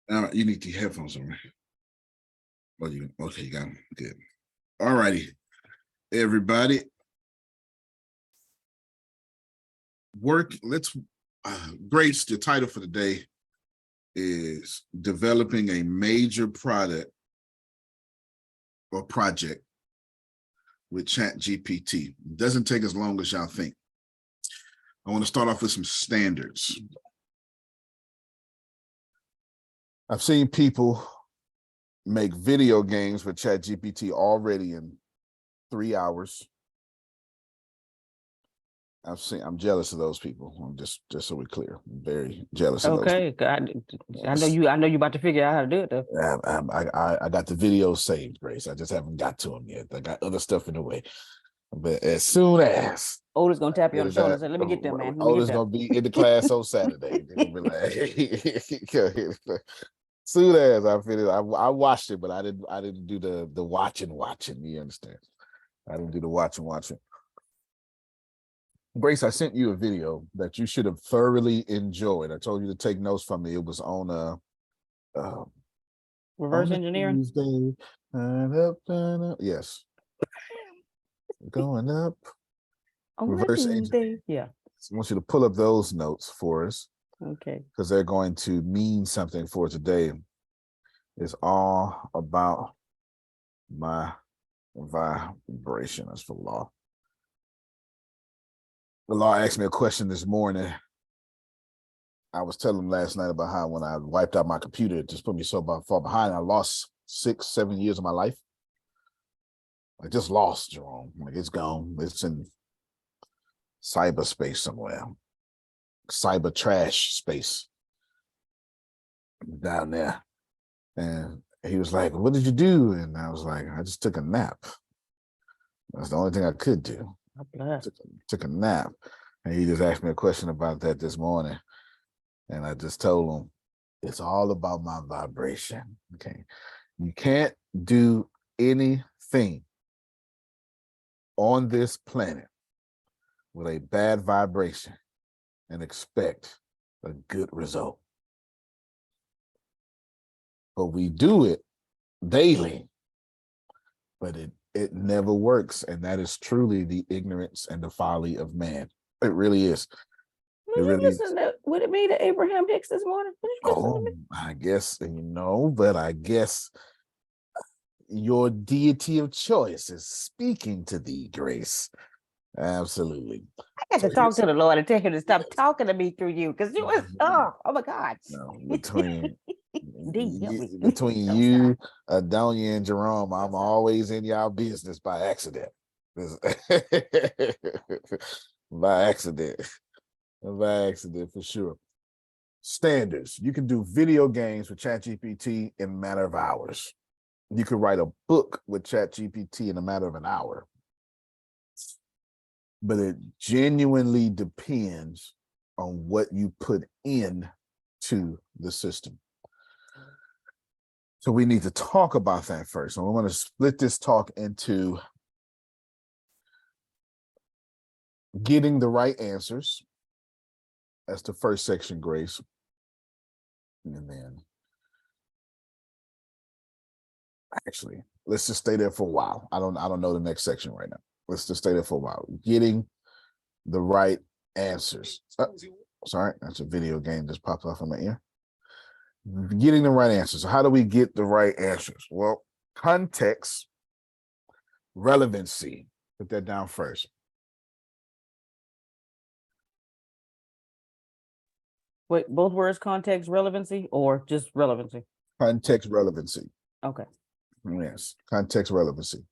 You need the headphones on, right? Oh, you okay? You got them. Good. All righty, everybody. Let's Grace, the title for the day is developing a major product or project with ChatGPT. It doesn't take as long as y'all think. I want to start off with some standards. I've seen people make video games with ChatGPT already in 3 hours. I'm jealous of those people. I'm just so we're clear. I'm very jealous of those people. I know you about to figure out how to do it though. I got the videos saved, Grace. I just haven't got to them yet. I got other stuff in the way. But as soon as Oda's gonna tap you on the shoulder and say, "Let me get them, man." Oda's gonna be in the class on Saturday. They're gonna be like, hey. Soon as I finished, I watched it, but I didn't do the watching. You understand? I didn't do the watching. Grace, I sent you a video that you should have thoroughly enjoyed. I told you to take notes from me. It was on reverse engineering. Tuesday, up, yes, going up. On Reverse engineering. Yeah. I want you to pull up those notes for us. Okay. Because they're going to mean something for today. It's all about my vibration. That's for law. The law asked me a question this morning. I was telling him last night about how when I wiped out my computer, it just put me so far behind. I lost 6-7 years of my life. I just lost, Jerome. Like it's gone. It's in cyberspace somewhere. Cyber trash space down there. And he was like, "What did you do?" And I was like, "I just took a nap. That's the only thing I could do. Took a nap." And he just asked me a question about that this morning. And I just told him, it's all about my vibration. Okay. You can't do anything on this planet with a bad vibration and expect a good result. But we do it daily, but it never works. And that is truly the ignorance and the folly of man. It really is. Would it be to Abraham Hicks this morning? I guess, but I guess your deity of choice is speaking to thee, Grace. Absolutely. I got to talk to the Lord and tell him to stop talking to me through you, because you was oh my God. No, between you, Adonia, and Jerome, I'm always in y'all business by accident. By accident for sure. Standards. You can do video games with ChatGPT in a matter of hours. You could write a book with ChatGPT in a matter of an hour. But it genuinely depends on what you put in to the system. So we need to talk about that first. So we're going to split this talk into getting the right answers. That's the first section, Grace. And then actually, let's just stay there for a while. I don't know the next section right now. Let's just stay there for a while. Getting the right answers. Sorry, that's a video game just popped off in my ear. Getting the right answers. So how do we get the right answers? Well, context, relevancy. Put that down first. Wait, both words, context, relevancy, or just relevancy? Context, relevancy. Okay. Yes, context, relevancy.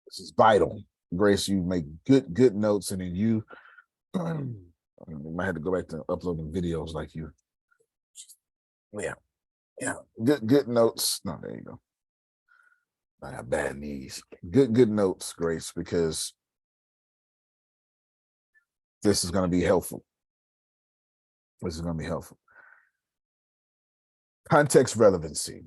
This is vital. Grace, you make good notes, and then you might have to go back to uploading videos like you. Yeah. Good notes. No, there you go. I got bad knees. Good notes, Grace, because this is going to be helpful. Context relevancy.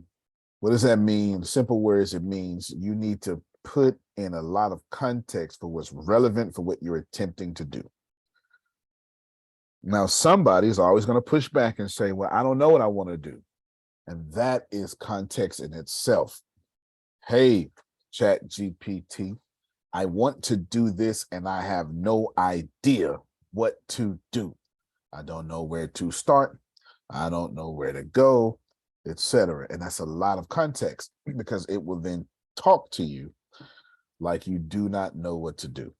What does that mean? Simple words, it means you need to put in a lot of context for what's relevant for what you're attempting to do. Now, somebody's always going to push back and say, well, I don't know what I want to do. And that is context in itself. Hey, ChatGPT, I want to do this and I have no idea what to do. I don't know where to start. I don't know where to go, etc. And that's a lot of context because it will then talk to you like you do not know what to do.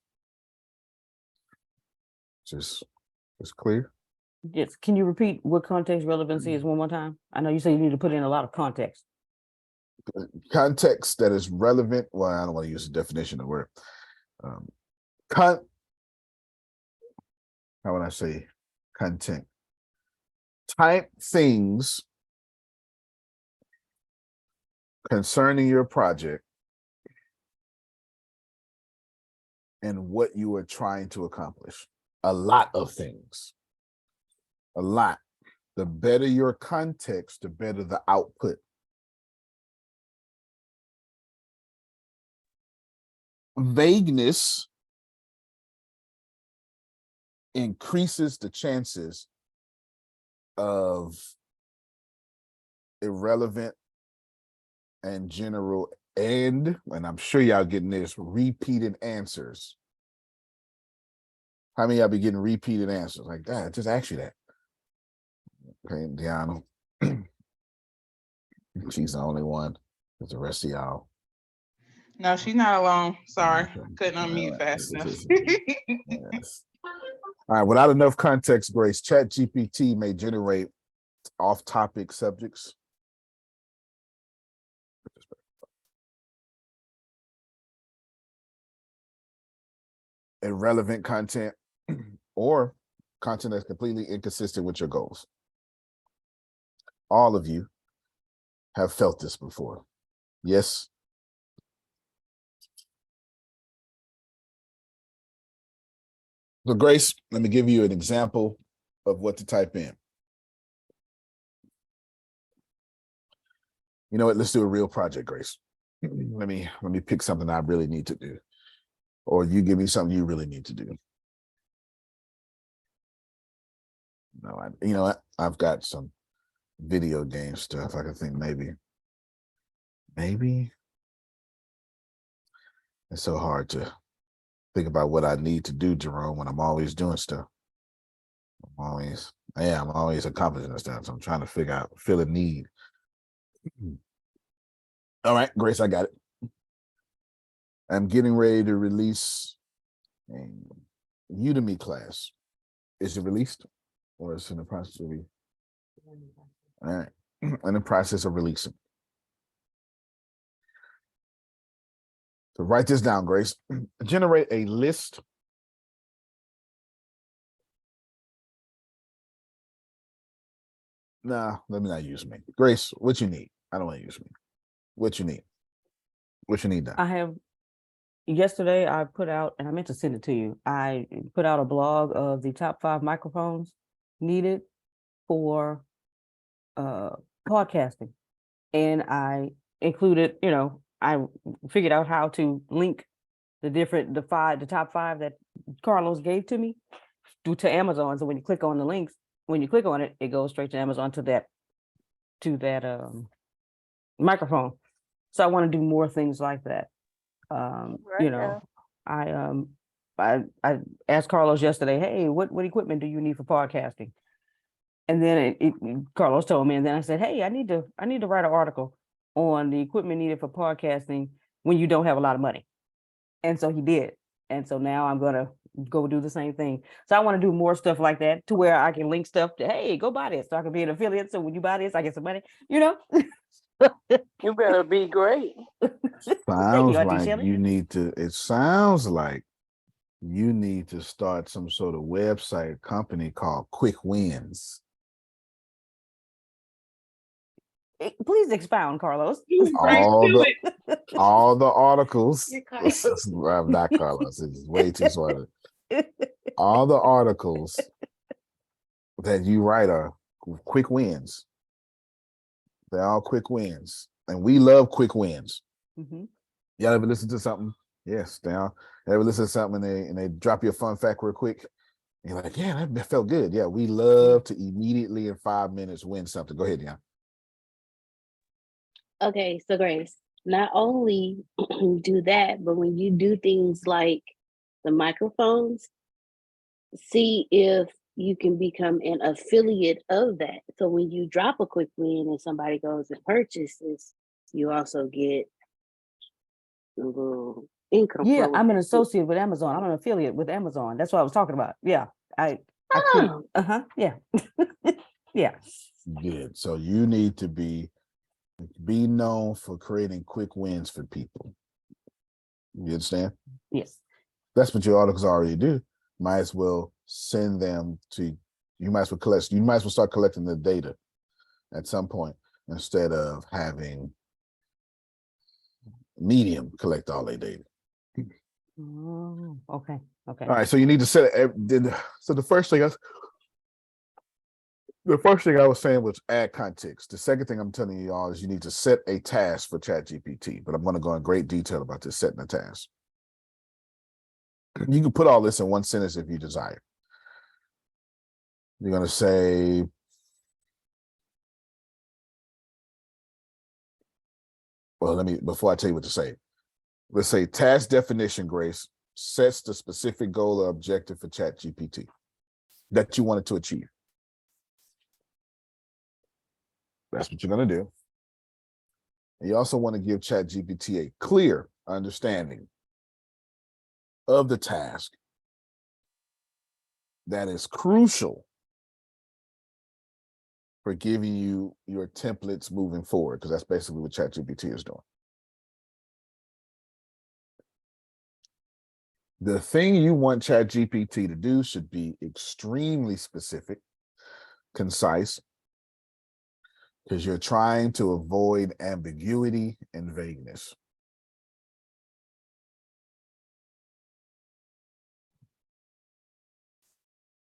Just clear. Yes. Can you repeat what context relevancy is one more time? I know you say you need to put in a lot of context. Context that is relevant. Well, I don't want to use the definition of the word. How would I say content? Type things concerning your project and what you are trying to accomplish. A lot of things. A lot. The better your context, the better the output. Vagueness increases the chances of irrelevant and general and I'm sure y'all getting this, repeated answers. How many of y'all be getting repeated answers like that? Just ask you that. Okay, Deanna. She's the only one. Because the rest of y'all. No, she's not alone. Sorry. Couldn't unmute fast enough. Yes. All right, without enough context, Grace, ChatGPT may generate off-topic subjects. Irrelevant content or content that's completely inconsistent with your goals. All of you have felt this before. Yes. So Grace, let me give you an example of what to type in. You know what? Let's do a real project, Grace. Let me pick something I really need to do. Or you give me something you really need to do. No, you know what? I've got some video game stuff. I can think maybe. It's so hard to think about what I need to do, Jerome, when I'm always doing stuff. I'm always accomplishing stuff. So I'm trying to feel a need. All right, Grace, I got it. I'm getting ready to release a Udemy class. Is it released or is it in the process of release? All right, in the process of releasing. So write this down, Grace. Generate a list Nah, let me not use me. Grace, what you need? I don't want to use me. What you need? What you need now? Yesterday I put out, and I meant to send it to you. I put out a blog of the top 5 microphones needed for podcasting. And I included, I figured out how to link the top 5 that Carlos gave to me to Amazon. So when you click on the links, when you click on it, it goes straight to Amazon to that microphone. So I want to do more things like that. I asked Carlos yesterday, hey, what equipment do you need for podcasting? And then Carlos told me, and then I said, hey, I need to write an article on the equipment needed for podcasting when you don't have a lot of money. And so he did. And so now I'm going to go do the same thing. So I want to do more stuff like that to where I can link stuff to, hey, go buy this. So I can be an affiliate. So when you buy this, I get some money, You better be great. Sounds like you need to, it sounds like you need to start some sort of website company called Quick Wins. Please expound, Carlos. All the articles. I'm not Carlos. It's way too smart. All the articles that you write are quick wins. They're all quick wins. And we love quick wins. Mm-hmm. Y'all ever listen to something? Yes, they all. Ever listen to something and they drop you a fun fact real quick? And you're like, yeah, that felt good. Yeah, we love to immediately in 5 minutes win something. Go ahead, yeah. Okay, so Grace, not only do that, but when you do things like the microphones, see if you can become an affiliate of that. So when you drop a quick win and somebody goes and purchases, you also get a little income Yeah, flow. I'm an associate with Amazon. I'm an affiliate with Amazon. That's what I was talking about. Yeah. I create, Oh, yeah. Yeah. Good. So you need to be known for creating quick wins for people. You understand? Yes. That's what your articles already do. Might as well send them to, you might as well start collecting the data at some point instead of having Medium collect all their data. Oh, okay. Okay. All right, so you need to set it. So the first thing I was saying was add context. The second thing I'm telling you all is you need to set a task for ChatGPT, but I'm going to go in great detail about this setting a task. You can put all this in one sentence if you desire. You're going to say, well, before I tell you what to say, let's say task definition, Grace, sets the specific goal or objective for ChatGPT that you wanted to achieve. That's what you're going to do. And you also want to give ChatGPT a clear understanding of the task that is crucial for giving you your templates moving forward, because that's basically what ChatGPT is doing. The thing you want ChatGPT to do should be extremely specific, concise, because you're trying to avoid ambiguity and vagueness.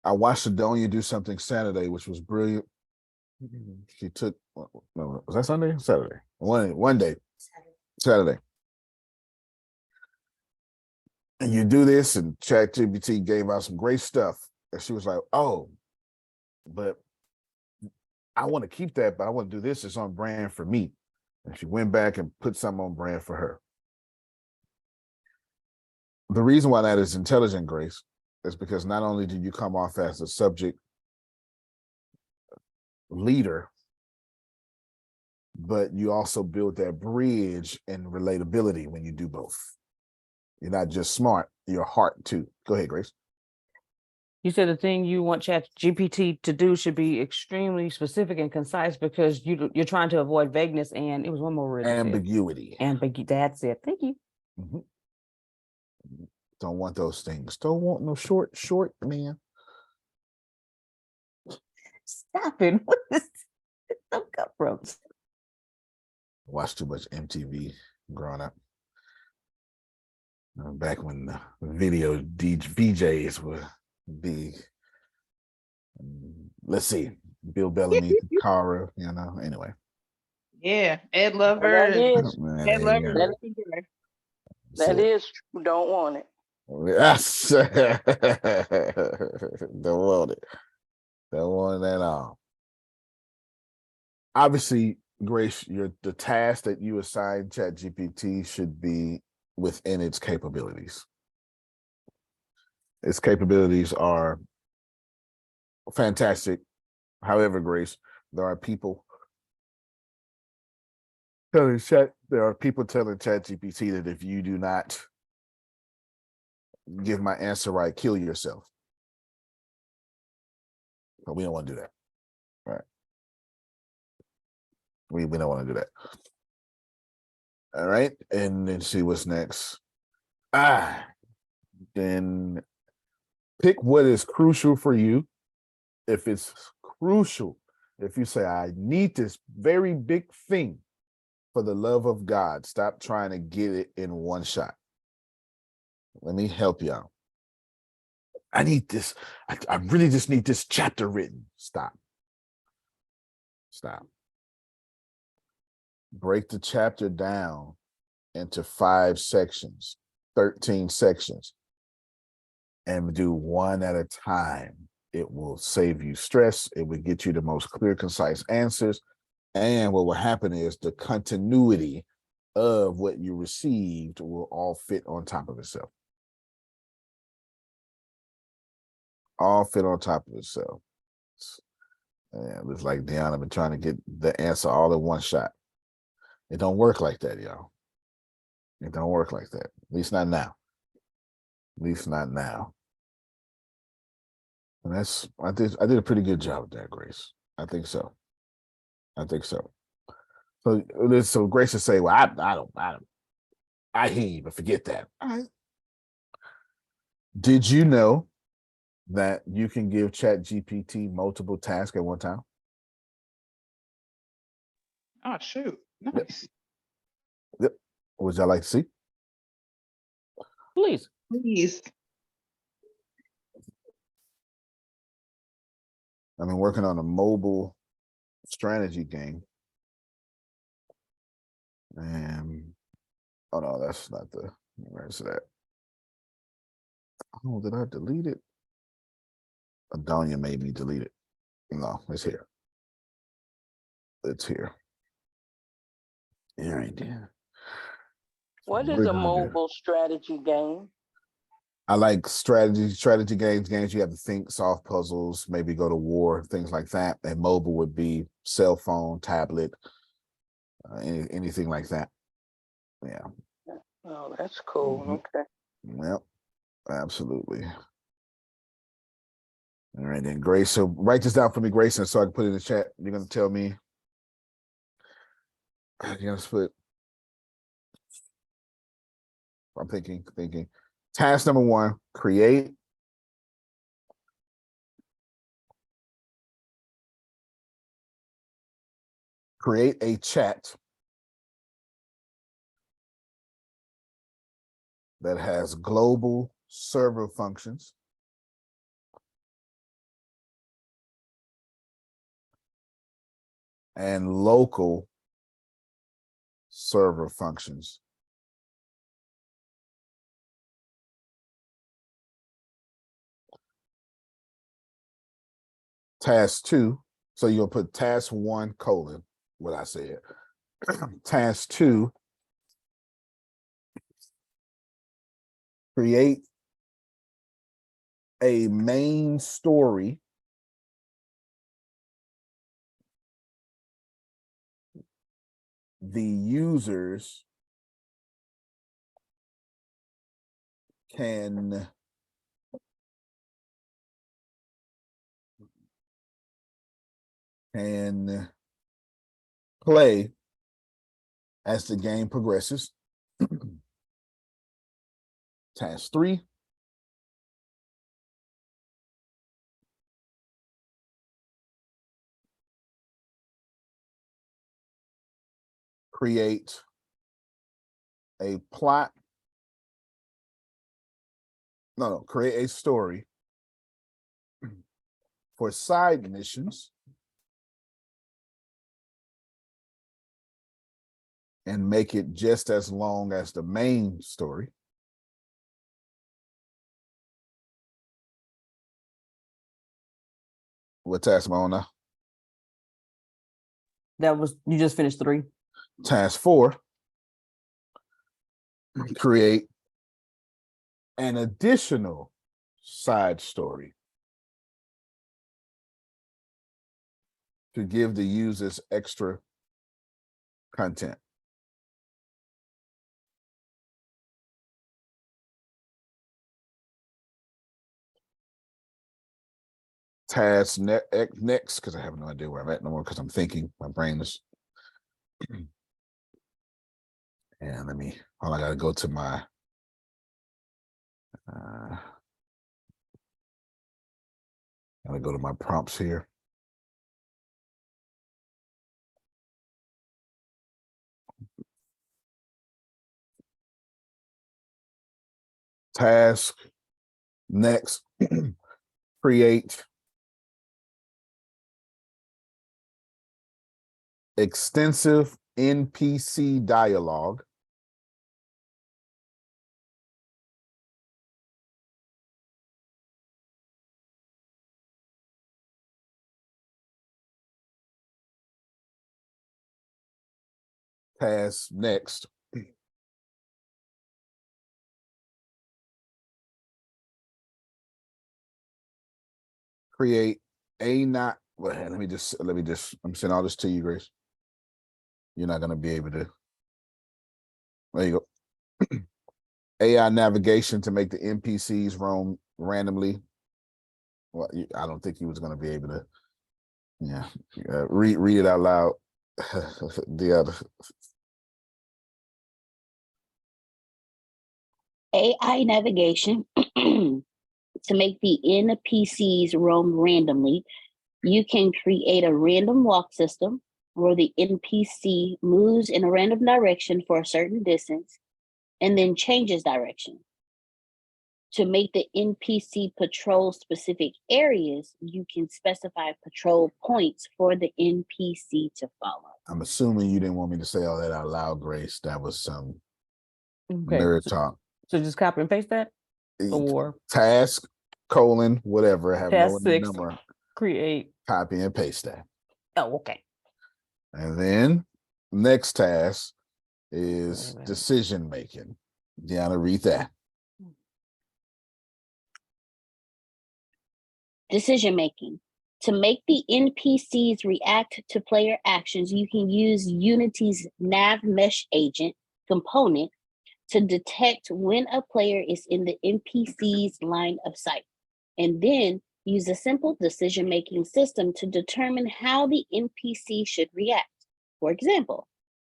I watched Adonia do something Saturday, which was brilliant. She took, no, was that Sunday? Saturday. One day, Saturday. And you do this, and ChatGPT gave out some great stuff. And she was like, oh, but I want to keep that, but I want to do this. It's on brand for me. And she went back and put something on brand for her. The reason why that is intelligent, Grace, is because not only do you come off as a subject leader, but you also build that bridge and relatability when you do both. You're not just smart, you're heart too. Go ahead, Grace. You said the thing you want ChatGPT to do should be extremely specific and concise because you're trying to avoid vagueness, and it was one more word. Ambiguity. Ambiguity. That's it. Thank you. Mm-hmm. Don't want those things. Don't want no short man. Stop it. What is some cup from? Watched too much MTV growing up. Back when the video VJs were big. Let's see. Bill Bellamy, Cara, anyway. Yeah, Ed Lover. That is, Ed Lover. that is, don't want it. Don't want it. Don't want it at all. Obviously, Grace, the task that you assign ChatGPT should be within its capabilities. Its capabilities are fantastic. However, Grace, there are people telling ChatGPT that if you do not give my answer right, kill yourself. But we don't want to do that. Right. We don't want to do that. All right. And then see what's next. Then pick what is crucial for you. If it's crucial, if you say, I need this very big thing for the love of God, stop trying to get it in one shot. Let me help you out. I need this. I really just need this chapter written. Stop. Break the chapter down into 5 sections, 13 sections. and do one at a time. It will save you stress. It will get you the most clear, concise answers. And what will happen is the continuity of what you received will all fit on top of itself. All fit on top of itself. And it looks like Deanna been trying to get the answer all in one shot. It don't work like that, y'all. It don't work like that. At least not now. At least not now. And I did a pretty good job with that, Grace. I think so. I think so. So Grace will say, well, I hear you, but forget that. All right. Did you know that you can give ChatGPT multiple tasks at one time? Oh, shoot. Nice. Yep. Would y'all like to see? Please. Please. I've been working on a mobile strategy game. And oh no, that's not the where's that? Oh, did I delete it? Adonia made me delete it. No, it's here. It's here. Yeah, right there. What is a mobile strategy game? I like strategy games you have to think, solve puzzles, maybe go to war, things like that. And mobile would be cell phone, tablet, anything like that. Yeah. Oh, that's cool. Okay. Yep, absolutely. All right, then, Grace. So write this down for me, Grace, and so I can put it in the chat. You're going to tell me. You're going to put. I'm thinking. Task number 1, create a chat that has global server functions and local server functions. Task 2, so you'll put task 1 : what I said. Task 2, create a main story the users can play as the game progresses. Task 3, create a plot. Create a story for side missions and make it just as long as the main story. What task am I on now? You just finished 3. Task 4, create an additional side story to give the users extra content. Task next, because I have no idea where I'm at no more because I'm thinking. My brain is. And I got to go to my. Gotta go to my prompts here. Task next, create extensive NPC dialogue task next. Create a not. Well, let me just. I'm sending all this to you, Grace. You're not gonna be able to. There you go. AI navigation to make the NPCs roam randomly. Well, I don't think he was gonna be able to. Yeah, read it out loud. The other. AI navigation to make the NPCs roam randomly. You can create a random walk system where the NPC moves in a random direction for a certain distance and then changes direction. To make the NPC patrol specific areas, you can specify patrol points for the NPC to follow. I'm assuming you didn't want me to say all that out loud, Grace. That was some Okay. nerd talk. So just copy and paste that? Or task, colon, whatever, have task no 6, number. create. Copy and paste that. Oh, okay. And then next task is decision making. Deanna, read that. Decision making. To make the NPCs react to player actions, you can use Unity's nav mesh agent component to detect when a player is in the NPC's line of sight, and then use a simple decision-making system to determine how the NPC should react. For example,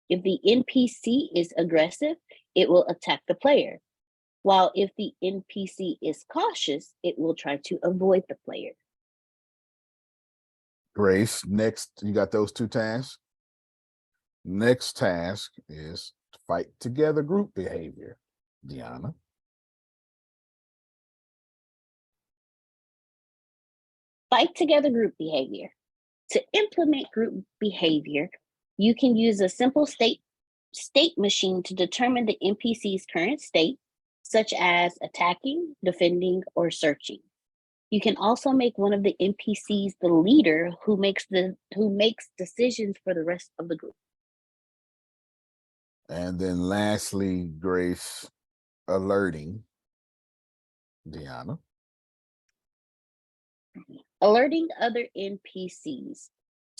if the NPC is aggressive, it will attack the player, while if the NPC is cautious, it will try to avoid the player. Grace, next, you got those two tasks? Next task is fight together group behavior. Deanna. Fight together group behavior. To implement group behavior, you can use a simple state machine to determine the NPC's current state, such as attacking, defending, or searching. You can also make one of the NPCs the leader who makes decisions for the rest of the group. And then lastly, Grace, alerting. Deanna. Alerting other NPCs.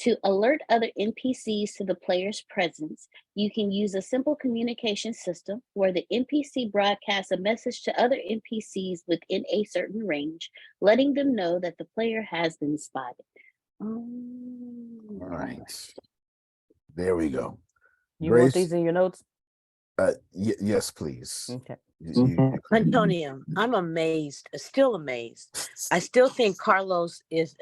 To alert other NPCs to the player's presence, you can use a simple communication system where the NPC broadcasts a message to other NPCs within a certain range, letting them know that the player has been spotted. All right. There we go. You Grace, want these in your notes? Yes, please. Okay. Antonio, I'm amazed, still amazed. I still think Carlos is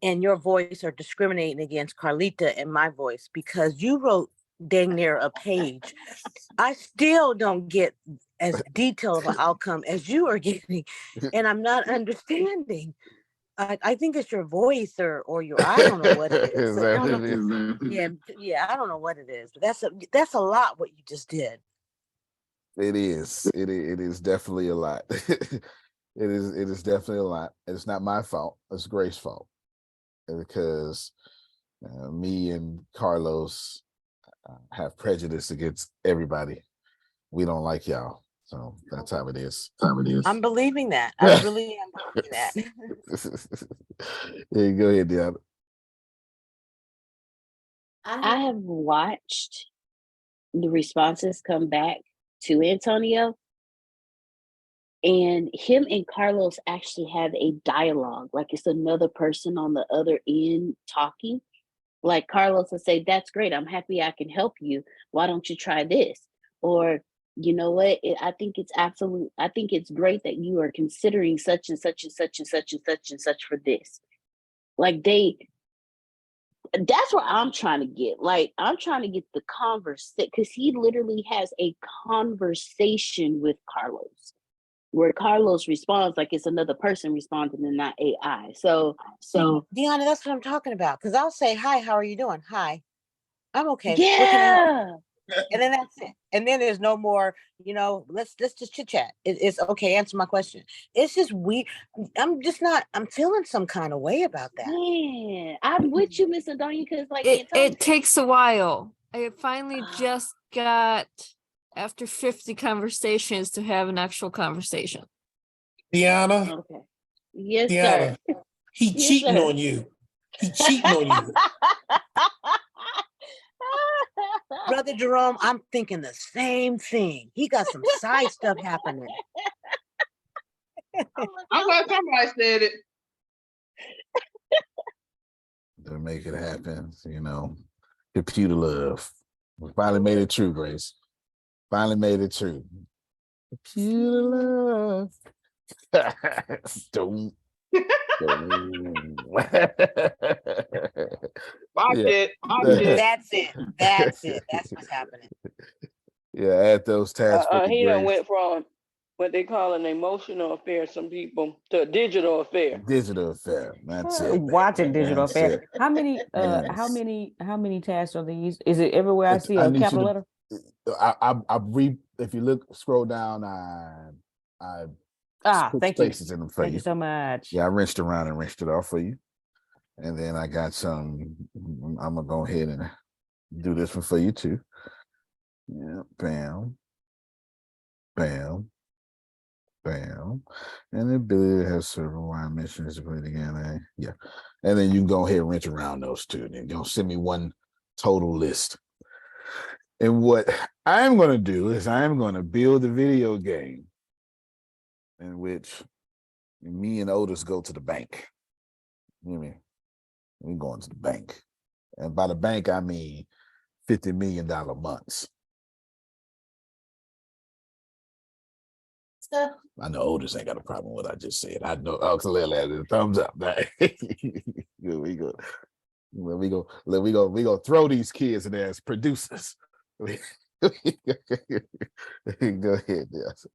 and your voice are discriminating against Carlita and my voice because you wrote dang near a page. I still don't get as detailed of an outcome as you are getting, and I'm not understanding. I think it's your voice or your, I don't know what it is. Yeah, I don't know what it is, but that's a lot what you just did. It is. It is definitely a lot. It is definitely a lot. It's not my fault. It's Grace's fault. Because me and Carlos have prejudice against everybody. We don't like y'all. So that's how it is. I'm believing that. I really am believing that. Yeah, go ahead, Deanna. I have watched the responses come back to Antonio, and him and Carlos actually have a dialogue, like it's another person on the other end talking. Like Carlos will say, "That's great. I'm happy I can help you. Why don't you try this?" Or, "You know what? I think it's great that you are considering such and such and such and such and such and such for this." Like that's what I'm trying to get. Like, I'm trying to get the conversation, because he literally has a conversation with Carlos, where Carlos responds like it's another person responding and not AI. So Deanna, that's what I'm talking about. Because I'll say, "Hi, how are you doing?" "Hi, I'm okay. yeah. What can I help?" And then that's it. And then there's no more, let's just chit chat. It's okay. Answer my question. It's just weird. I'm feeling some kind of way about that. Man, I'm with you, Miss Adonia, because like it takes a while. I finally just got, after 50 conversations, to have an actual conversation. Deanna, Okay. Yes, Deanna, sir. he Yes, cheating sir. on you. He cheating on you. Brother Jerome, I'm thinking the same thing. He got some side stuff happening. I'm glad somebody said it. To make it happen, you know, computer love. We finally made it true, Grace. Finally made it true. Computer love. Don't. Watch it. Watch it. That's it. That's it. That's what's happening. Yeah, add those tabs for the He done Grace. went from what they call an emotional affair, some people, to a digital affair. Digital affair. That's it. Watching digital That's affair. it. How many Yes. how many tasks are these? Is it everywhere I see I a need you capital to- letter? if you look, scroll down, I put Thank you. spaces in them for Thank you you. so much. Yeah, I rinsed around and rinsed it off for you. And then I got some, I'm gonna go ahead and do this one for you too. Yeah, bam, bam, bam. And the ability has several line missions to put together. Yeah. And then you can go ahead and rinse around those two. And then you're gonna send me one total list. And what I'm gonna do is I'm gonna build a video game in which me and Otis go to the bank. You know what I mean? We going to the bank. And by the bank, I mean $50 million months. I know Otis ain't got a problem with what I just said. I know. Oh, clearly, a thumbs up. we go throw these kids in there as producers. Go ahead, yes.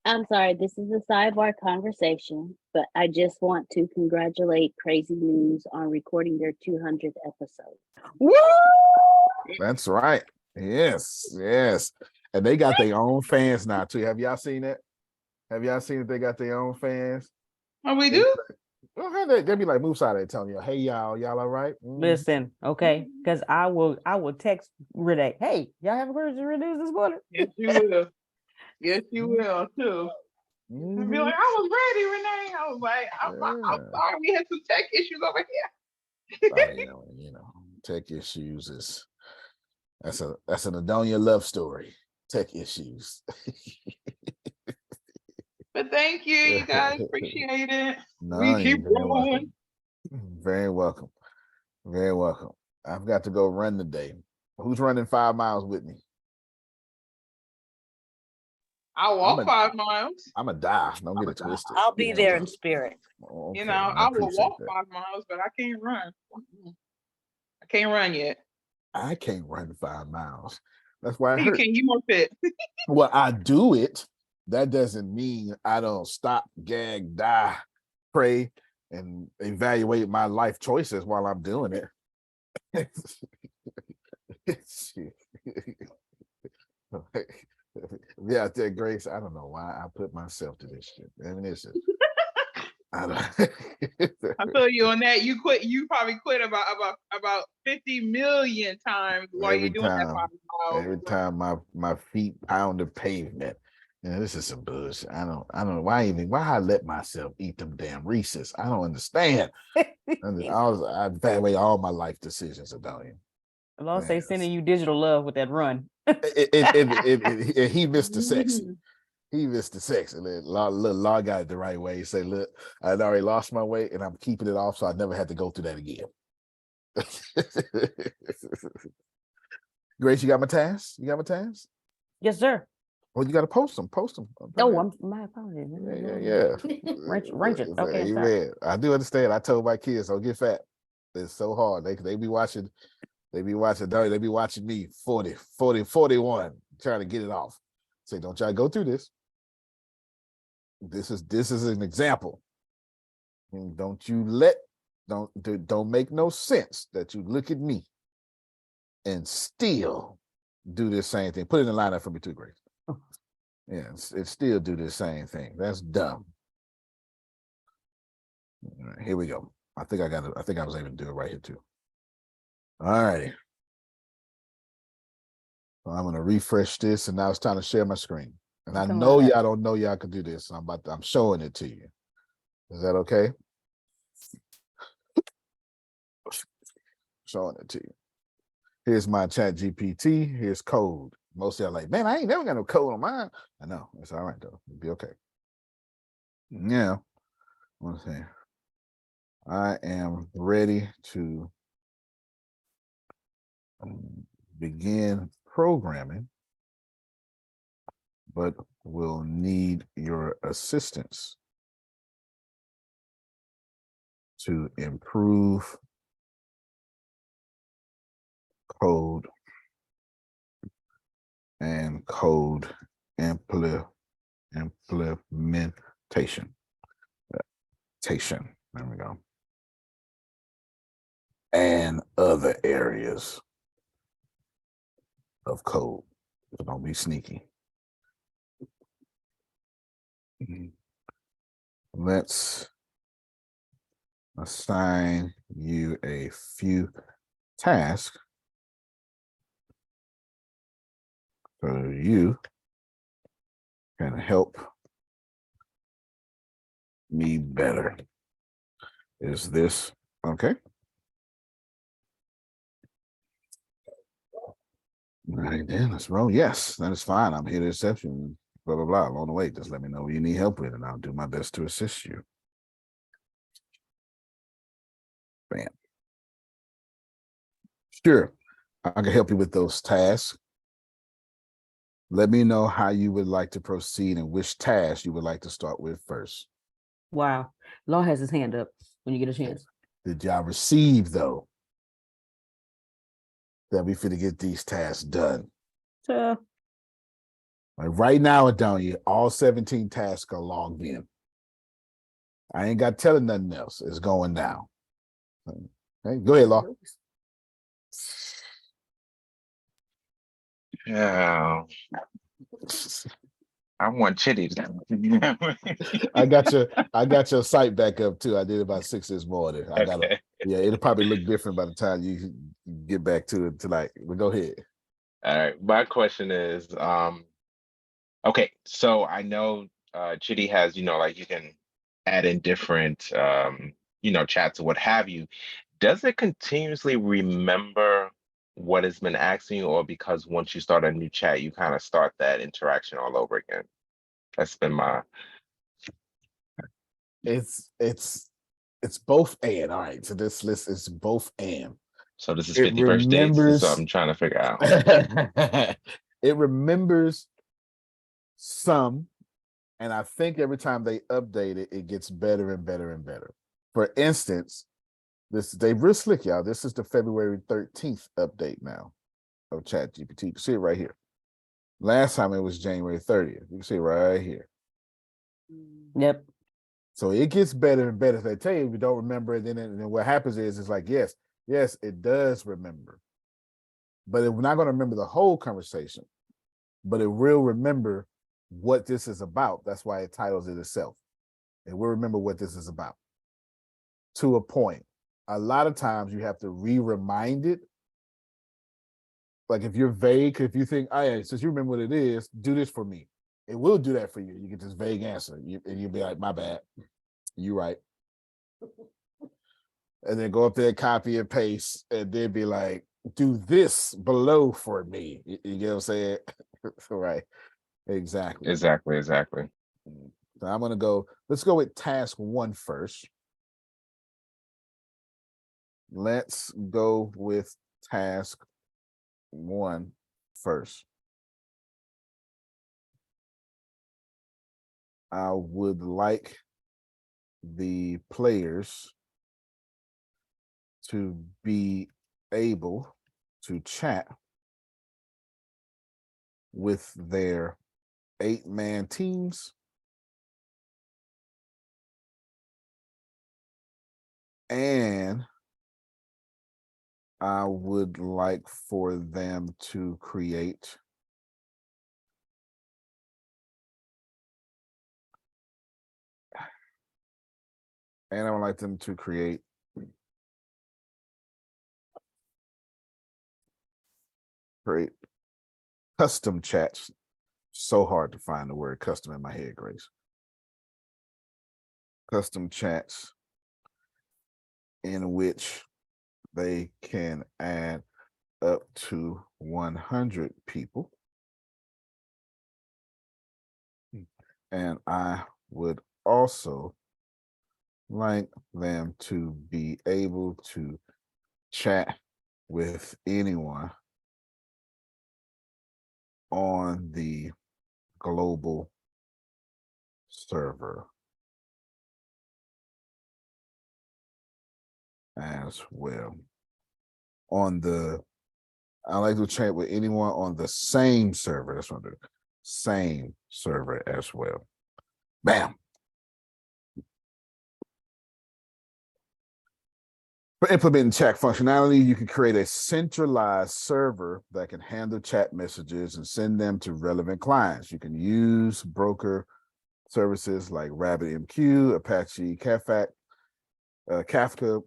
I'm sorry, this is a sidebar conversation, but I just want to congratulate Crazy News on recording their 200th episode. Woo! That's right. Yes, yes. And they got their own fans now too. Have y'all seen that? Have y'all seen that they got their own fans? Oh, we do? They be like move side they telling you, hey y'all all right? Listen, okay, because I will text Renee. Hey, y'all have heard the news this morning? Yes, you will. Yes, you will too. And be like, I was ready, Renee. I was like, I'm sorry, we had some tech issues over here. You know, tech issues is that's an Adonia love story. Tech issues. But thank you guys. Appreciate it. No, we keep going. Very welcome. Very welcome. I've got to go run today. Who's running 5 miles with me? I walk 5 miles. I'm a die. Don't get it twisted. I'll be there in spirit. Okay, You know, I will walk that. 5 miles, but I can't run. I can't run yet. I can't run 5 miles. That's why I You hurt. can. You more fit. Well, I do it. That doesn't mean I don't stop, gag, die, pray, and evaluate my life choices while I'm doing it. Yeah, Grace, I don't know why I put myself to this shit. I mean, it's just, I don't. I feel you on that. You quit. You probably quit about 50 million times while you're doing that 5 miles. Every time my feet pound the pavement. Yeah, this is some bullshit. I don't know why I let myself eat them damn Reese's. I don't understand. I evaluate all my life decisions about him. I'll say sending you digital love with that run. He missed the sexy. He missed the sexy. Law got it the right way. He said, look, I'd already lost my weight and I'm keeping it off, so I never had to go through that again. Grace, you got my tasks? You got my tasks? Yes, sir. Well, you got to post them. Oh, my apologies. Yeah. Range it. Okay, I'm sorry. I do understand. I told my kids, don't get fat. It's so hard. They be watching. They be watching me 40, 41, trying to get it off. Say, don't y'all go through this. This is an example. And don't make no sense that you look at me and still do this same thing. Put it in the lineup for me too, Grace. Yeah, it still do the same thing. That's dumb. All right, here we go. I think I was able to do it right here too. All righty. So I'm gonna refresh this, and now it's time to share my screen. And I Come know on up. y'all don't know y'all can do this. So I'm showing it to you. Is that okay? Showing it to you. Here's my ChatGPT. Here's code. Most of y'all like, man, I ain't never got no code on mine. I know. It's all right though. It'll be okay. Yeah. Let's see. I am ready to begin programming, but will need your assistance to improve code and code implementation. There we go. And other areas of code. So don't be sneaky. Let's assign you a few tasks so you can help me better. Is this okay? All right, then let's roll. Yes, that is fine. I'm here to accept you. Blah, blah, blah. Along the way, just let me know what you need help with, and I'll do my best to assist you. Bam. Sure, I can help you with those tasks. Let me know how you would like to proceed and which task you would like to start with first. Wow. Law has his hand up when you get a chance. Did y'all receive, though, that we finna get these tasks done? So, Like right now, Adonia, all 17 tasks are logged in. I ain't got telling nothing else. It's going down. Okay, go ahead, Law. Yeah, I want Chitty to. I got your site back up too. I did about 6 this morning. I got Okay. yeah, it'll probably look different by the time you get back to it tonight. But go ahead. All right. My question is, okay, so I know Chitty has, like you can add in different chats or what have you. Does it continuously remember what has been asking you, or because once you start a new chat, you kind of start that interaction all over again? That's been my It's both and. All right. So this list is both and. so this is It 51st dates. This is what remembers I'm trying to figure out. it remembers some, and I think every time they update it, it gets better and better and better. For instance, they real slick, y'all. This is the February 13th update now of ChatGPT. You can see it right here. Last time it was January 30th. You can see it right here. yep. So it gets better and better. They tell you if you don't remember it, then what happens is it's like, yes, it does remember. But we're not going to remember the whole conversation, but it will remember what this is about. That's why it titles it itself. It will remember what this is about to a point. A lot of times you have to re-remind it. Like if you're vague, if you think, oh yeah, since you remember what it is, do this for me. It will do that for you. You get this vague answer, and you'll be like, my bad, you right. And then go up there, copy and paste, and then be like, do this below for me. You get what I'm saying? Right. Exactly. Exactly. So I'm gonna go, let's go with task 1 first. Let's go with task 1 first. I would like the players to be able to chat with their 8-man teams and I would like for them to create custom chats. So hard to find the word custom in my head, Grace. Custom chats in which they can add up to 100 people. And I would also like them to be able to chat with anyone on the global server as well. I like to chat with anyone on the same server. That's what I'm doing. Same server as well. Bam. For implementing chat functionality, you can create a centralized server that can handle chat messages and send them to relevant clients. You can use broker services like RabbitMQ, Apache Kafka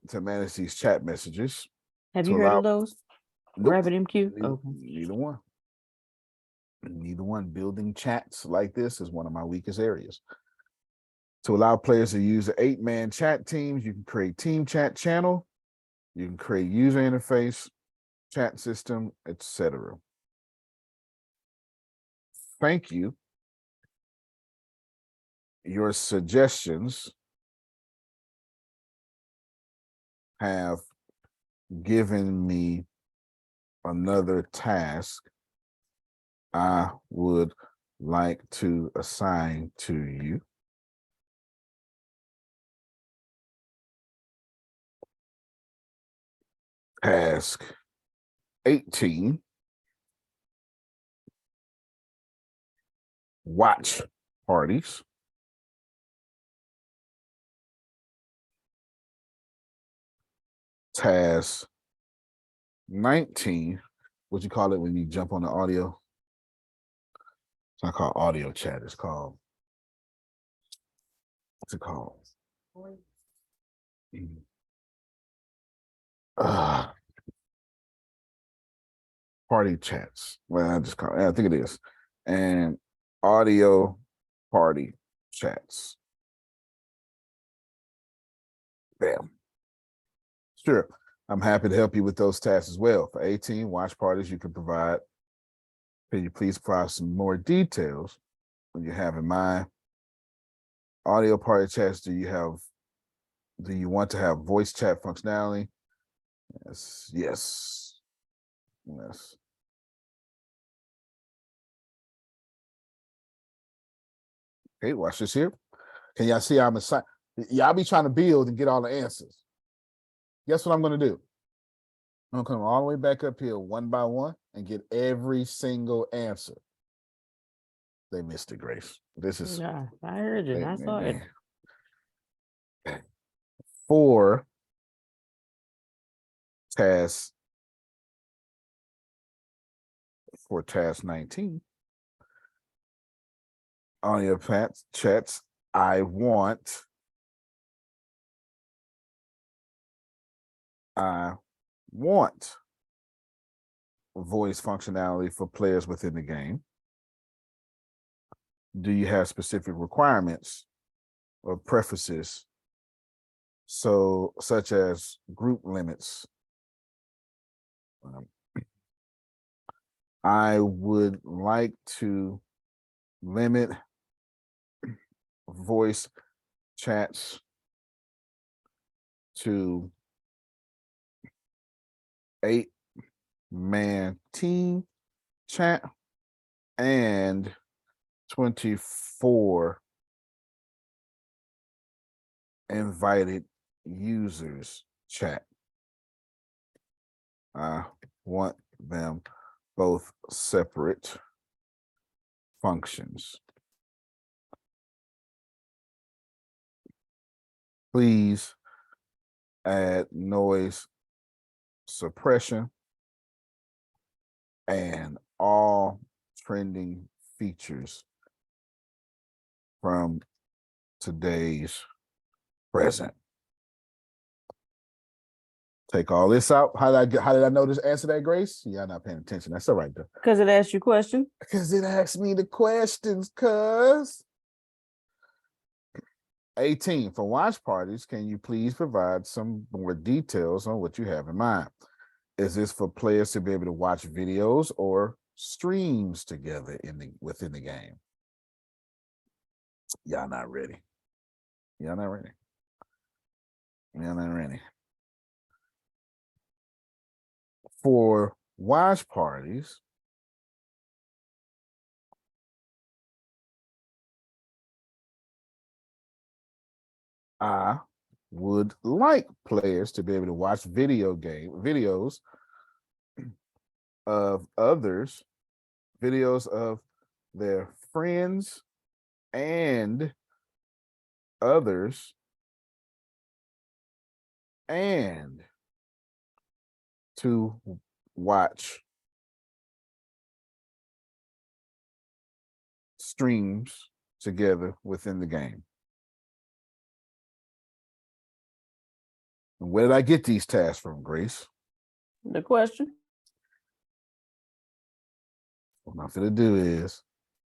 to manage these chat messages. Have you heard of those? Nope. RabbitMQ? Neither one. Neither one. Building chats like this is one of my weakest areas. To allow players to use the 8-man chat teams, you can create team chat channel. You can create user interface, chat system, etc. Thank you. Your suggestions have given me another task I would like to assign to you. Task 18. Watch parties. Task 19. What you call it when you jump on the audio? It's not called audio chat. It's called, what's it called? Party chats. Well, I just call it, I think it is. And audio party chats. Bam. Sure. I'm happy to help you with those tasks as well. For 18 watch parties, you can provide. Can you please provide some more details when you have in mind? Audio party chats, do you want to have voice chat functionality? Yes. Yes. Yes. Okay, watch this here. Can y'all see I'm excited? Y'all be trying to build and get all the answers. Guess what I'm going to do? I'm going to come all the way back up here one by one and get every single answer. They missed it, Grace. This is. Yeah, I heard you. I saw it. For task 19, on your chats, I want voice functionality for players within the game. Do you have specific requirements or preferences, such as group limits? I would like to limit voice chats to 8-man team chat and 24 invited users chat. I want them both separate functions. Please add noise suppression and all trending features from today's present. Take all this out. How did I know this answer that, Grace? Y'all not paying attention. That's all right though. Because it asked you question. Because it asked me the questions, cuz. 18, for watch parties, can you please provide some more details on what you have in mind? Is this for players to be able to watch videos or streams together within the game? Y'all not ready. Y'all not ready. Y'all not ready. For watch parties, I would like players to be able to watch videos of others, videos of their friends and others, and to watch streams together within the game. And where did I get these tasks from, Grace? The question. What I'm gonna do is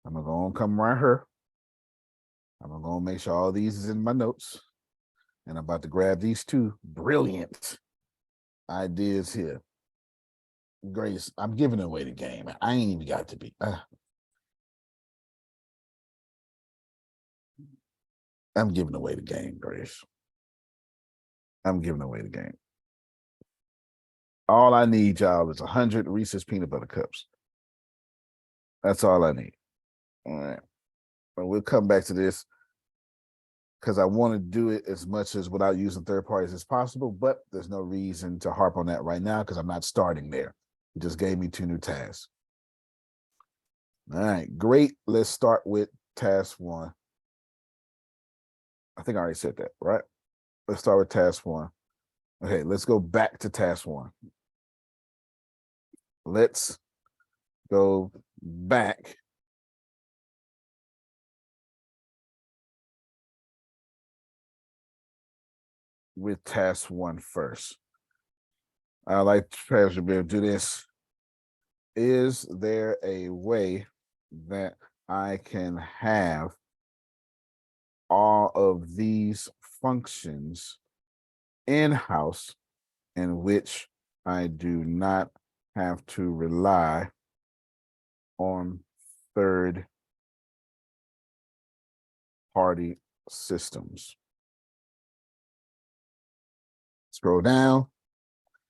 I'm gonna go and come right here. I'm gonna go and make sure all these is in my notes. And I'm about to grab these two brilliant ideas here. Grace, I'm giving away the game. I ain't even got to be. I'm giving away the game, Grace. I'm giving away the game. All I need, y'all, is 100 Reese's peanut butter cups. That's all I need. All right. But we'll come back to this because I want to do it as much as without using third parties as possible, but there's no reason to harp on that right now because I'm not starting there. You just gave me 2 new tasks. All right, great. Let's start with task 1. I think I already said that, right? Let's start with task 1. Okay, let's go back to task 1. Let's go back with task 1 first. I like to be able to do this. Is there a way that I can have all of these functions in-house in which I do not have to rely on third-party systems? Scroll down.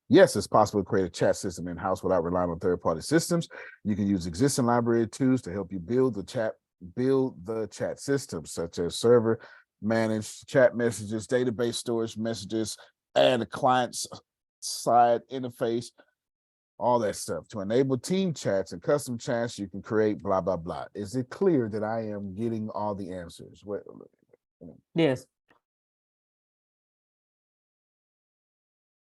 Yes, it's possible to create a chat system in-house without relying on third-party systems. You can use existing library tools to help you build the chat systems, such as server managed chat messages, database storage messages, add a client-side interface, all that stuff. To enable team chats and custom chats, you can create blah, blah, blah. Is it clear that I am getting all the answers? Yes.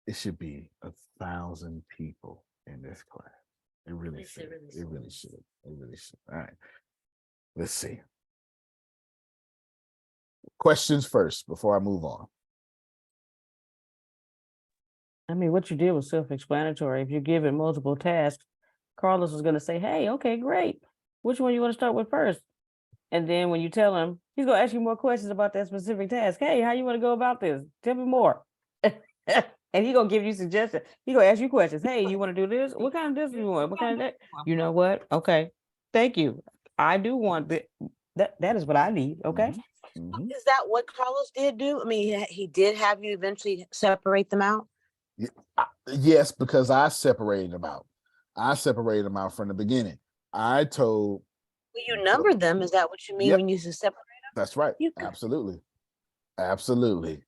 It should be 1,000 people in this class. It really should. It really should. It really should. All right. Let's see. Questions first before I move on. I mean, what you did was self-explanatory. If you're given multiple tasks, Carlos is going to say, hey, okay, great. Which one you want to start with first? And then when you tell him, he's going to ask you more questions about that specific task. Hey, how you want to go about this? Tell me more. And he's going to give you suggestions. He's going to ask you questions. Hey, you want to do this? What kind of this do you want? What kind of that? You know what? Okay. Thank you. I do want that is what I need. Okay. Mm-hmm. Is that what Carlos did do? I mean, he did have you eventually separate them out? Yes, because I separated them out. I separated them out from the beginning. I told. Well, you numbered them. Is that what you mean when you say separate them? That's right. Absolutely. Absolutely.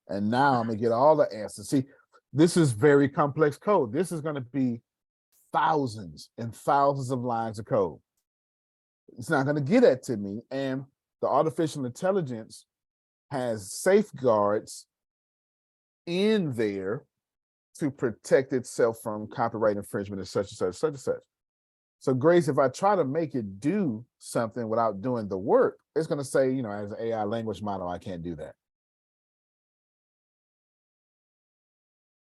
And now I'm going to get all the answers. See, this is very complex code. This is going to be thousands and thousands of lines of code. It's not going to get that to me. And the artificial intelligence has safeguards in there to protect itself from copyright infringement and such and such, such and such. So Grace, if I try to make it do something without doing the work, it's going to say, you know, as an AI language model, I can't do that.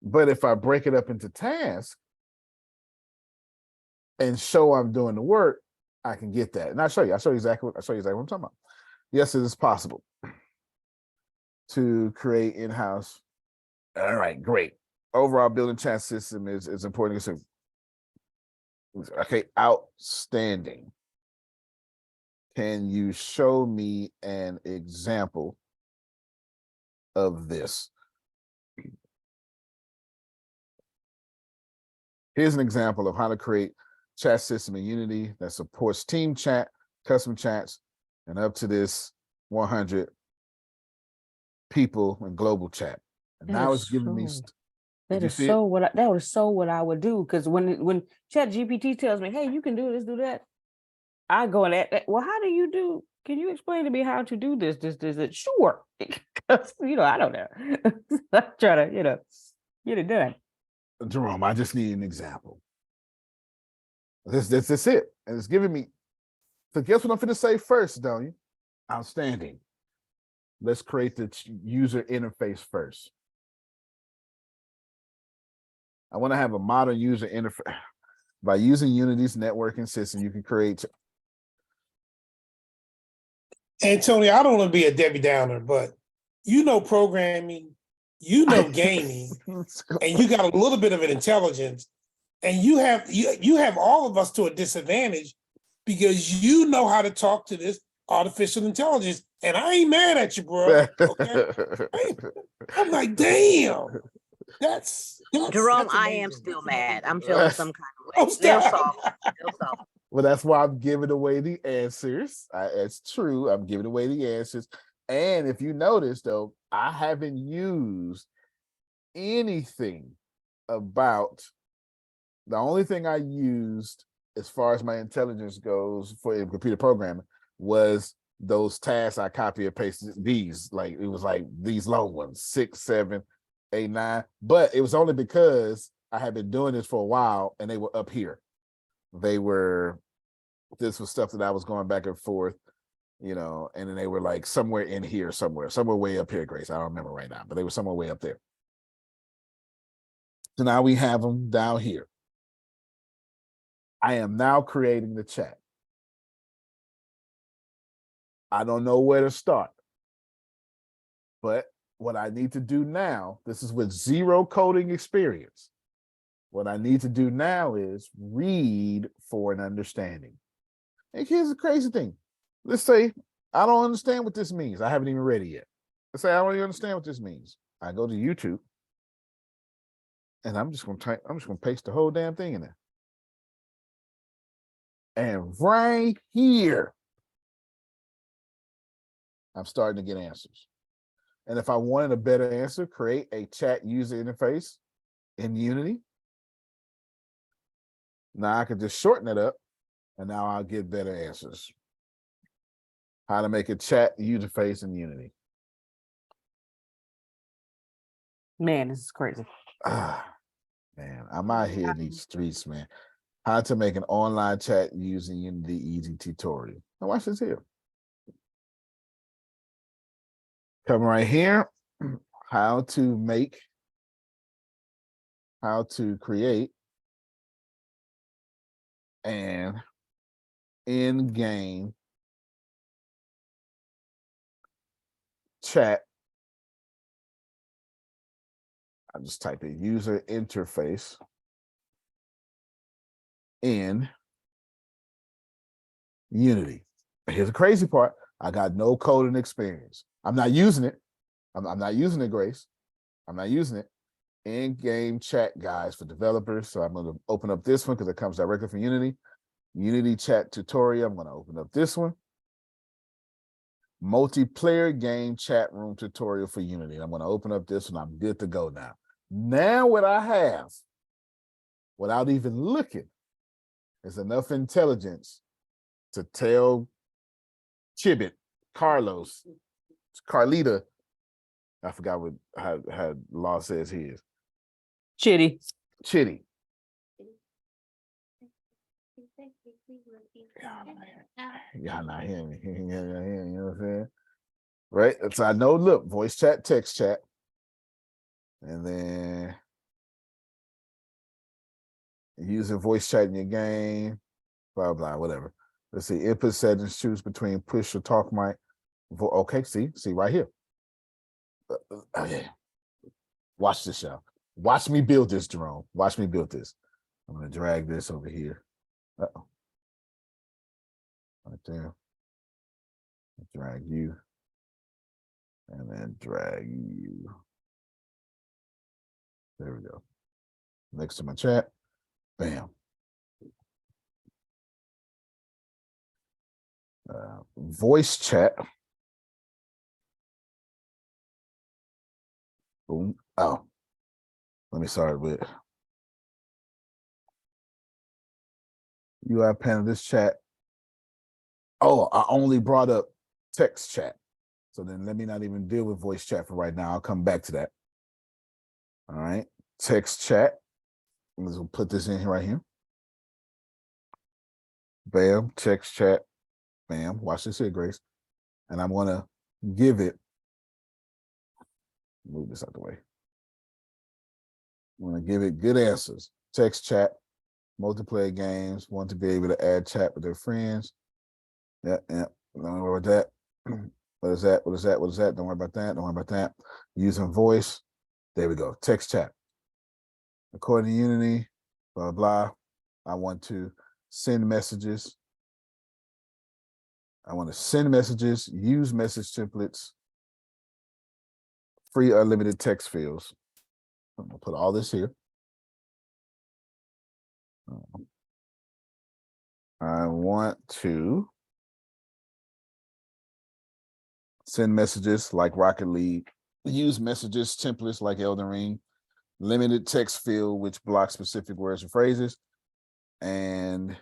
But if I break it up into tasks and show I'm doing the work, I can get that. And I'll show you exactly what I'm talking about. Yes, it is possible to create in-house. All right, great. Overall building chat system is important. Okay, outstanding. Can you show me an example of this? Here's an example of how to create chat system in Unity that supports team chat, custom chats, and up to this 100 people in global chat. And now it's giving me. That is so what I would do. Because when ChatGPT tells me, hey, you can do this, do that, I go in that. Well, how do you do? Can you explain to me how to do this? Sure. Because I don't know. I try to, get it done. Jerome, I just need an example. This it. And it's giving me. So guess what I'm going to say first, don't you? Outstanding. Let's create the user interface first. I want to have a modern user interface. By using Unity's networking system, you can create. Antonio, I don't want to be a Debbie Downer, but programming, gaming, and you got a little bit of an intelligence, and you have all of us to a disadvantage because you know how to talk to this artificial intelligence, and I ain't mad at you, bro. Okay? I'm like, damn. That's Jerome, that's I am still mad. I'm feeling some kind of way. They'll solve it. Well, that's why I'm giving away the answers. It's true. I'm giving away the answers. And if you notice, though, I haven't used anything about the only thing I used as far as my intelligence goes for computer programming was those tasks I copy and pasted these. Like it was like these long ones, 6, 7, 8, 9. But it was only because I had been doing this for a while and they were up here. This was stuff that I was going back and forth, and then they were like somewhere in here, somewhere way up here, Grace. I don't remember right now, but they were somewhere way up there. So now we have them down here. I am now creating the chat. I don't know where to start, but what I need to do now, this is with zero coding experience. What I need to do now is read for an understanding. And here's the crazy thing. Let's say I don't understand what this means. I haven't even read it yet. Let's say I don't even understand what this means. I go to YouTube and I'm just gonna paste the whole damn thing in there. And right here, I'm starting to get answers. And if I wanted a better answer, create a chat user interface in Unity. Now I can just shorten it up and now I'll get better answers. How to make a chat user interface in Unity. Man, this is crazy. Man, I'm out here in these streets, man. How to make an online chat using Unity easy tutorial. Now watch this here. Come right here. How to create an in-game chat. I'll just type in user interface in Unity. Here's the crazy part. I got no coding experience. I'm not using it. I'm not using it, Grace. I'm not using it. In-game chat guides for developers. So I'm going to open up this one because it comes directly from Unity. Unity chat tutorial. I'm going to open up this one. Multiplayer game chat room tutorial for Unity. I'm going to open up this one. I'm good to go now. Now what I have, without even looking, is enough intelligence to tell Chibit, Carlita, I forgot what how Law says he is. Chitty. Y'all not hearing me. You know what I'm saying? Right? So I know, look, voice chat, text chat. And then Using voice chat in your game, blah, blah, whatever. Let's see, input settings, choose between push or talk mic. Okay, see right here. Oh yeah. Watch this, y'all. Watch me build this, Jerome. Watch me build this. I'm gonna drag this over here. Uh-oh. Right there. Drag you. And then drag you. There we go. Next to my chat. Bam. Voice chat. Boom. Oh, let me start with UI panel. This chat. Oh, I only brought up text chat. So then let me not even deal with voice chat for right now. I'll come back to that. All right. Text chat. Let's put this in here right here. Bam. Text chat. Bam. Watch this here, Grace. And I'm going to give it. Move this out the way. I'm going to give it good answers. Text chat. Multiplayer games. Want to be able to add chat with their friends. Yeah. Don't worry about that. What is that? What is that? What is that? Don't worry about that. Don't worry about that. Using voice. There we go. Text chat. According to Unity, blah, blah. I want to send messages. I want to send messages, use message templates, free unlimited text fields. I'm going to put all this here. I want to send messages like Rocket League, use messages templates like Elden Ring, limited text field, which blocks specific words and phrases, and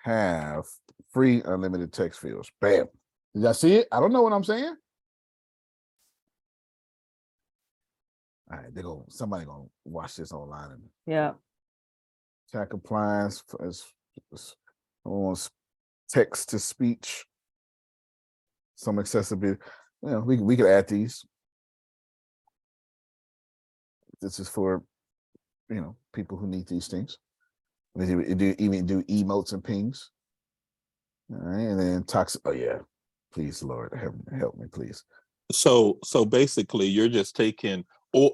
have free unlimited text fields. Bam. Did y'all see it? I don't know what I'm saying. All right, somebody gonna watch this online. And Yeah. chat compliance as text to speech, some accessibility. You know, we could add these. This is for people who need these things. We even do emotes and pings. All right, and then toxic. Oh yeah, please, Lord, help me, please. So basically, you're just taking, or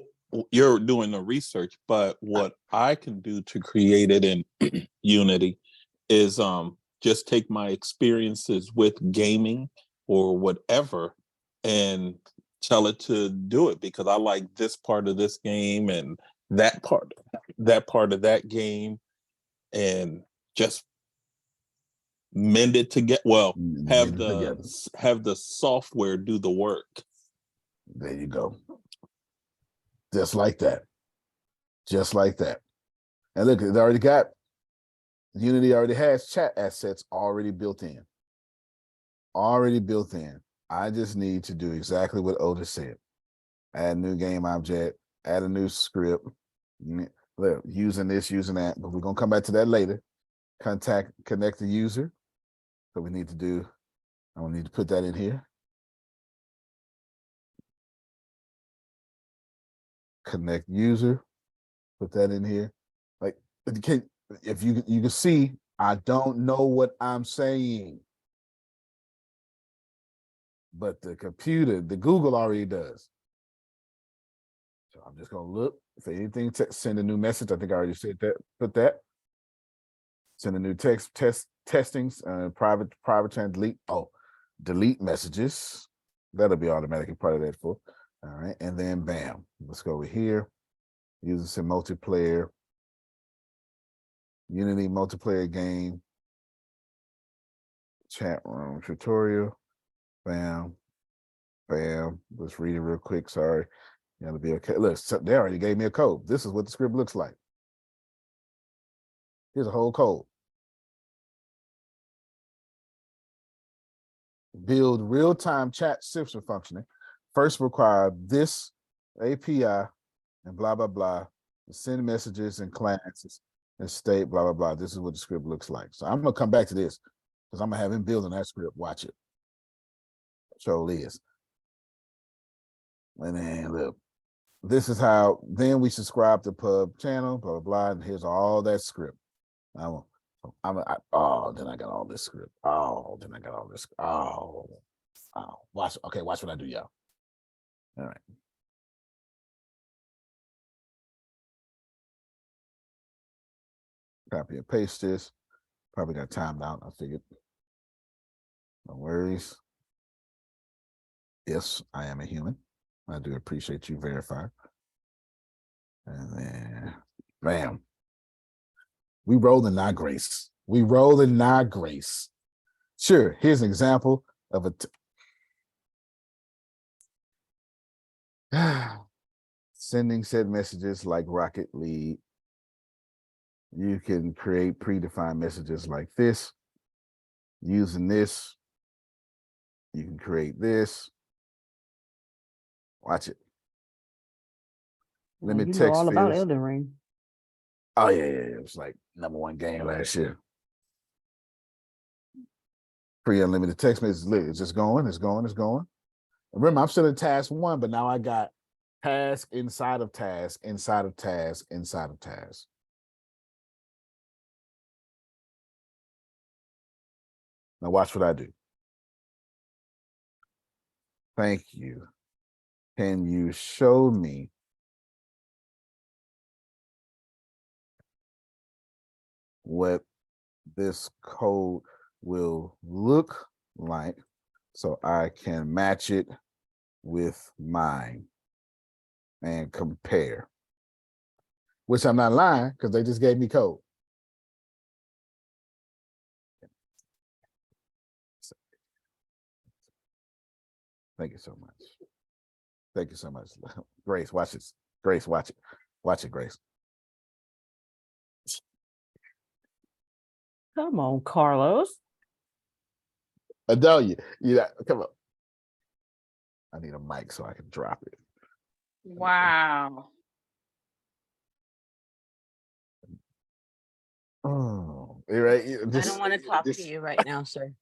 you're doing the research. But what I can do to create it in Unity is just take my experiences with gaming or whatever, and tell it to do it because I like this part of this game and that part of that game, and just mend it together. Well, have the software do the work. There you go. Just like that. Just like that. And look, it already got Unity already has chat assets already built in. Already built in. I just need to do exactly what Otis said. Add a new game object, add a new script, look, using this, using that, but we're gonna come back to that later. Connect the user. So we need to do, I don't need to put that in here. Connect user, put that in here. Like, if you can see, I don't know what I'm saying, but the Google already does. So I'm just gonna look for anything, send a new message. I think I already said that, put that. Send a new testings, private channel delete. Oh, delete messages. That'll be automatically part of that for. All right, and then bam. Let's go over here. Use some multiplayer. Unity multiplayer game. Chat room tutorial. Bam. Bam. Let's read it real quick. Sorry. Gotta be okay. Look, they already gave me a code. This is what the script looks like. Here's a whole code. Build real-time chat system functioning. First require this API and blah, blah, blah. Send messages and classes and state blah, blah, blah. This is what the script looks like. So I'm going to come back to this because I'm going to have him building that script. Watch it. So Liz. And then look, this is how, then we subscribe to pub channel, blah, blah, blah, and here's all that script. Oh, then I got all this script. Oh, then I got all this. Oh, watch. Okay, watch what I do, y'all. All right. Copy and paste this. Probably got timed out. I figured. No worries. Yes, I am a human. I do appreciate you verifying. And then, bam. We rolling, not grace. We rolling, not grace. Sure, here's an example of sending said messages like Rocket League. You can create predefined messages like this. Using this, you can create this. Watch it. Limit you know text all about fields. Elden Ring. Oh yeah. It was like #1 game last year. Free unlimited text messages. It's just going. It's going. Remember, I'm still in task 1, but now I got task inside of task, inside of task, inside of task. Now watch what I do. Thank you. Can you show me what this code will look like so I can match it with mine and compare? Which I'm not lying, because they just gave me code. Thank you so much. Thank you so much. Grace, watch this. Grace, watch it. Watch it, Grace. Come on, Carlos. Adelia, come on. I need a mic so I can drop it. Wow. Oh, you're right. I don't want to talk to you right now, sir.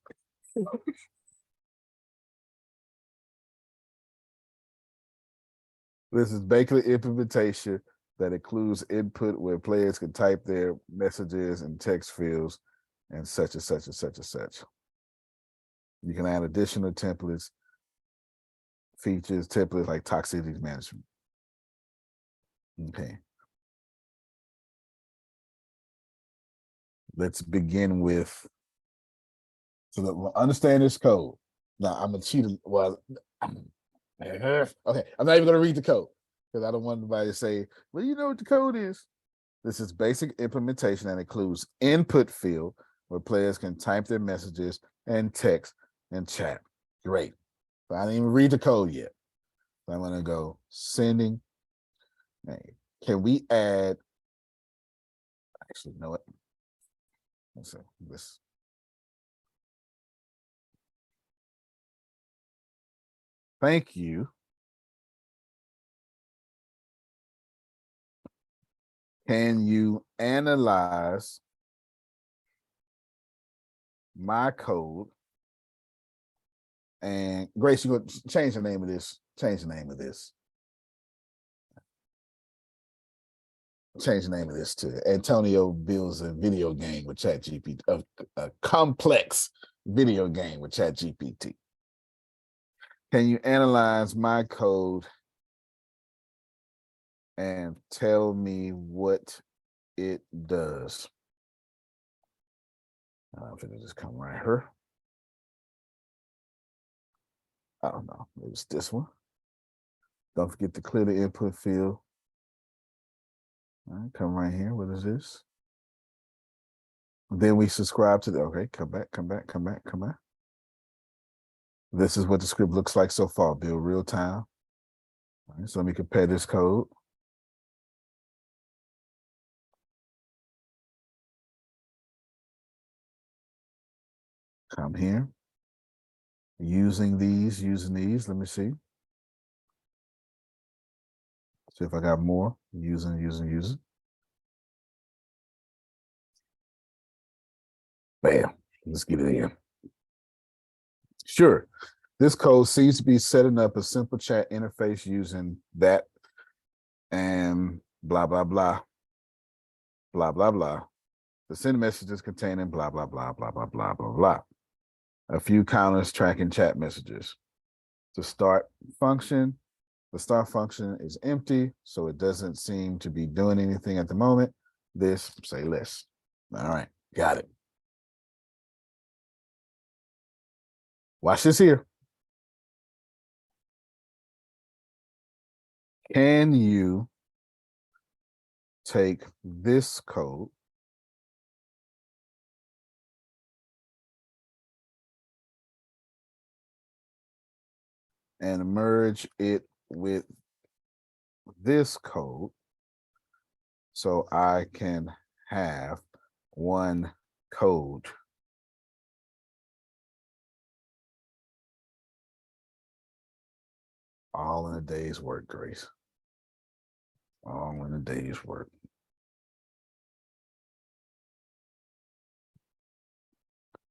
This is basically implementation that includes input where players can type their messages and text fields and such and such and such and such. You can add additional templates, features, templates like toxicity management. Okay. Let's begin with, so understand this code. Now I'm a cheater. Well, okay, I'm not even going to read the code because I don't want anybody to say, well, you know what the code is. This is basic implementation that includes input field where players can type their messages and text and chat. Great. But I didn't even read the code yet. So I'm going to go sending. Hey, can we add? Actually, know it. Let's see this. Thank you. Can you analyze my code? And Grace, you're going to change the name of this. Change the name of this. Change the name of this to Antonio builds a video game with ChatGPT, a complex video game with ChatGPT. Can you analyze my code and tell me what it does? I'm gonna just come right here. I don't know. It was this one. Don't forget to clear the input field. All right, come right here. What is this? Then we subscribe to the, okay, come back. This is what the script looks like so far. Build real time. All right, so let me compare this code. Come here. Using these. Let me see. See if I got more. Using. Bam. Let's get it in. Sure. This code seems to be setting up a simple chat interface using that and blah, blah, blah, blah, blah, blah. The send messages containing blah, blah, blah, blah, blah, blah, blah, blah. A few counters tracking chat messages. The start function is empty, so it doesn't seem to be doing anything at the moment. This, say list. All right, got it. Watch this here. Can you take this code and merge it with this code so I can have one code? All in a day's work, Grace. All in a day's work.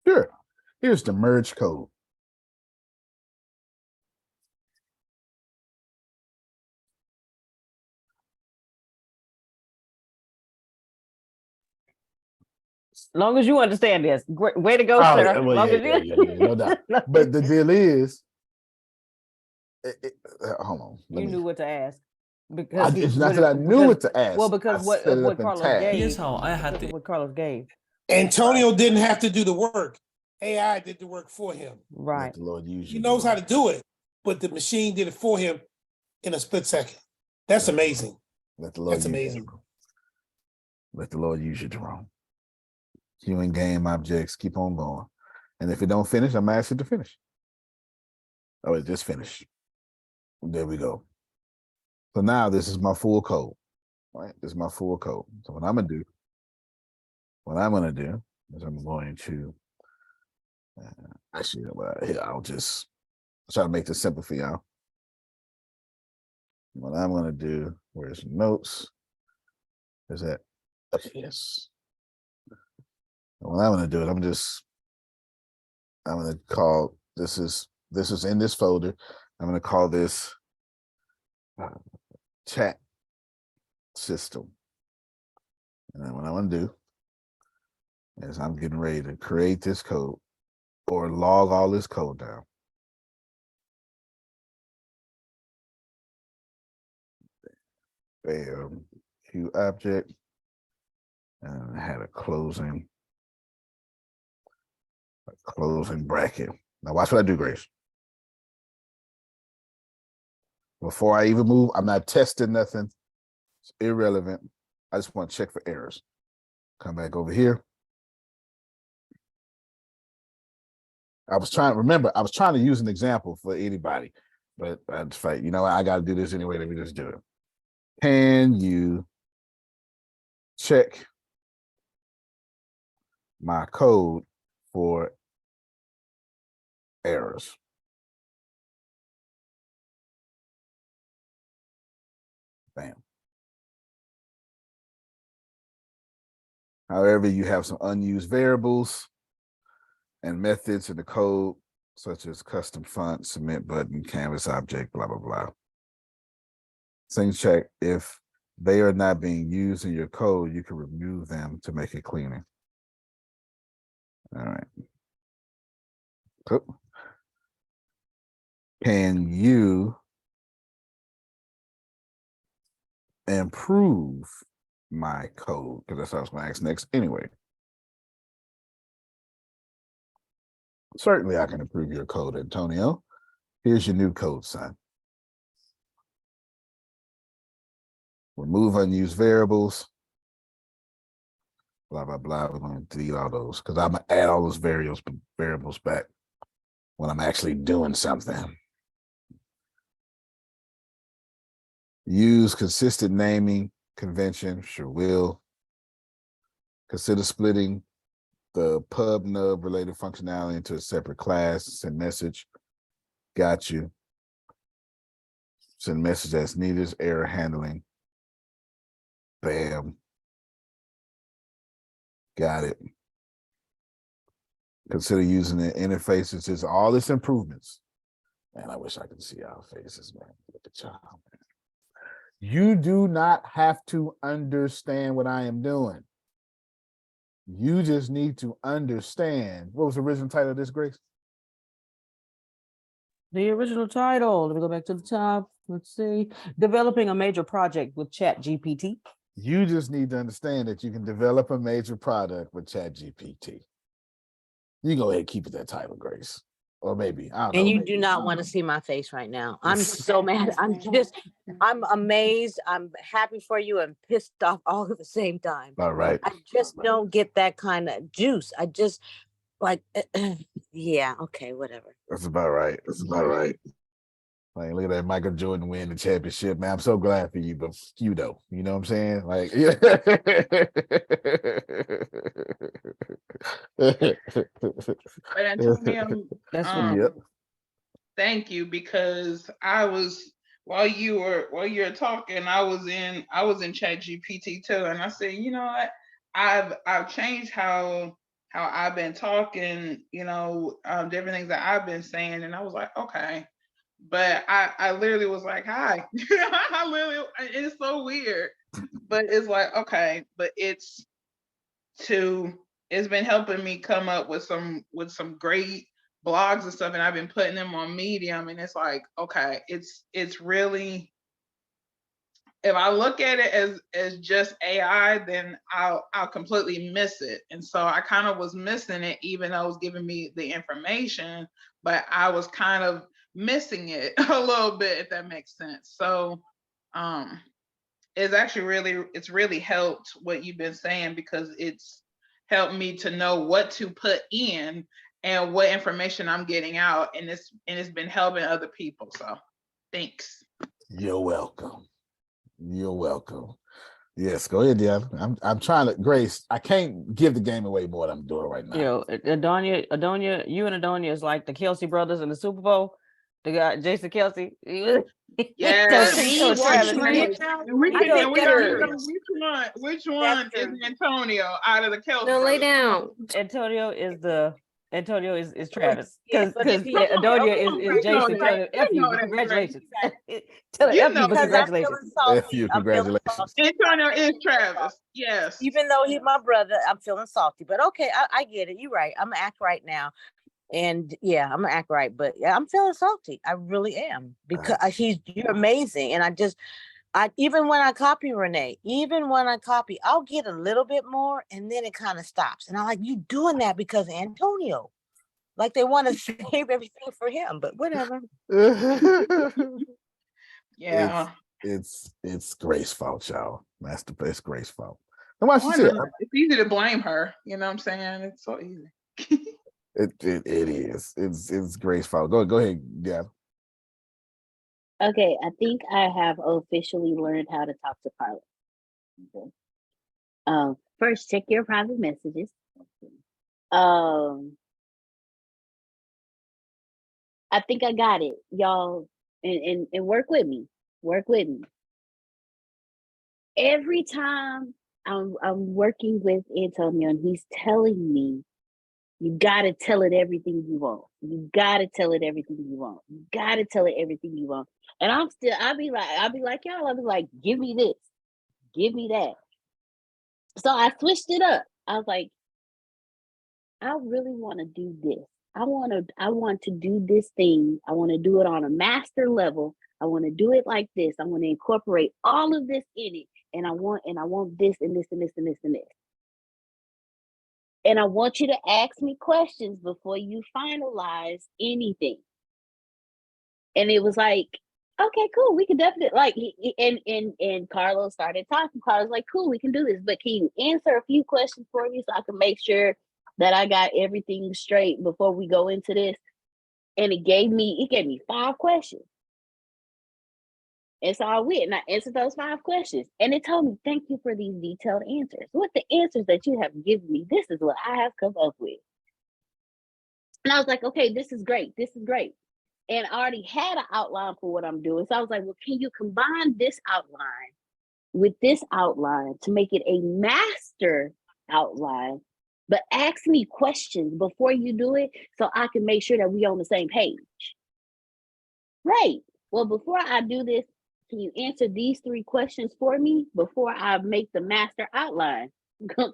Sure. Here's the merge code. Long as you understand this. Great way to go, Oh, sir. yeah, well, Long yeah, as yeah, you- no doubt. But the deal is, hold on. you knew what to ask. Because It's not that I knew what to ask. Well, because I what set it what up in Carlos tabs. gave. Here's how I had because of to. what Carlos gave. Antonio didn't have to do the work. AI did the work for him. Right. Let the Lord use He you. knows how to do it, but the machine did it for him in a split second. That's amazing. Let the Lord That's use you, amazing. Jerome. Let the Lord use you, Jerome. Human game objects, keep on going. And if it don't finish, I'm gonna ask it to finish. Oh, it just finished. There we go. So now this is my full code. Right? This is my full code. So what I'm gonna do is I'm going to actually, here, I'll just try to make this simple for y'all. What I'm gonna do, where's notes? Is that okay? Yes. What I'm gonna do is I'm gonna call this is in this folder. I'm gonna call this chat system. And then what I'm gonna do is I'm getting ready to create this code or log all this code down. Bam, Q object, and I had a closing bracket. Now watch what I do, Grace. Before I even move, I'm not testing nothing. It's irrelevant. I just want to check for errors. Come back over here. I was trying to use an example for anybody, but I just like, you know what, I got to do this anyway. Let me just do it. Can you check my code for errors? Bam. However, you have some unused variables and methods in the code, such as custom font, submit button, canvas object, blah, blah, blah. Things check if they are not being used in your code, you can remove them to make it cleaner. All right. Cool. Can you improve my code? Because that's what I was going to ask next anyway. Certainly I can improve your code, Antonio. Here's your new code, son. Remove unused variables. Blah, blah, blah. We're going to delete all those because I'm going to add all those variables back when I'm actually doing something. Use consistent naming convention, sure will. Consider splitting the pub nub related functionality into a separate class, send message. Got you. Send message as needed, error handling. Bam. Got it. Consider using the interfaces. Just all this improvements. Man, I wish I could see our faces, man. Look at y'all, man. You do not have to understand what I am doing. You just need to understand. What was the original title of this, Grace? The original title. Let me go back to the top. Let's see. Developing a major project with ChatGPT. You just need to understand that you can develop a major product with ChatGPT. You go ahead and keep it that title, Grace. Or maybe, I don't know. And you maybe. do not want to see my face right now. I'm so mad. I'm amazed. I'm happy for you and pissed off all at the same time. All right. I just don't get that kind of juice. I just like, yeah, okay, whatever. That's about right. That's about right. Like, look at that Michael Jordan win the championship, man. I'm so glad for you, but you know what I'm saying? Like, yeah. But Antonio, That's what Yep. thank you, because I was while you were talking, I was in ChatGPT too, and I said, you know what, I've changed how I've been talking, different things that I've been saying, and I was like, okay, but I literally was like, hi. I literally, it's so weird, but it's like, okay, but it's been helping me come up with some great blogs and stuff, and I've been putting them on Medium, and it's like, okay, it's really, if I look at it as just AI, then I'll completely miss it. And so I kind of was missing it, even though it was giving me the information, but I was kind of missing it a little bit, if that makes sense. So it's actually really helped what you've been saying, because it's helped me to know what to put in and what information I'm getting out, and it's been helping other people. So thanks. You're welcome. You're welcome. Yes, go ahead, Deanna. I'm trying to, Grace, I can't give the game away more than I'm doing right now. Adonia, you and Adonia is like the Kelsey brothers in the Super Bowl. The guy, Jason Kelsey. Yeah. So Travis, Which one is Antonio out of the Kelsey? No, lay down. Antonio is Travis, Yeah, because Adonia is Jason. Tell him F you, but congratulations. Tell him F you, but congratulations. F you, congratulations. Antonio is Travis. Yes. Even though he's my brother, I'm feeling salty. But okay, I get it. You're right. I'm gonna act right now. And yeah, I'm gonna act right, but yeah, I'm feeling salty. I really am, because you're amazing. And I even when I copy Renee, I'll get a little bit more and then it kind of stops. And I'm like, you doing that because Antonio, like they want to save everything for him, but whatever. Yeah. It's Grace's fault, y'all. That's Grace's fault. And why she said it's easy to blame her. You know what I'm saying? It's so easy. It is. It's Grace's fault. Go ahead, yeah. Okay, I think I have officially learned how to talk to Carla. Okay. First, check your private messages. I think I got it, y'all, and work with me. Work with me. Every time I'm working with Antonio and he's telling me, you gotta tell it everything you want. You gotta tell it everything you want. You gotta tell it everything you want. And I'll be like, y'all, I'll be like, give me this, give me that. So I switched it up. I was like, I really want to do this. I want to do this thing. I want to do it on a master level. I want to do it like this. I want to incorporate all of this in it. And I want this and this and this and this and this. And I want you to ask me questions before you finalize anything. And it was like, okay, cool. We can definitely and Carlos started talking. Carlos like, cool, we can do this. But can you answer a few questions for me so I can make sure that I got everything straight before we go into this? And it gave me 5 questions. And so I went and I answered those 5 questions. And it told me, thank you for these detailed answers. With the answers that you have given me, this is what I have come up with. And I was like, okay, this is great. This is great. And I already had an outline for what I'm doing. So I was like, well, can you combine this outline with this outline to make it a master outline? But ask me questions before you do it so I can make sure that we're on the same page. Right. Well, before I do this, can you answer these 3 questions for me before I make the master outline?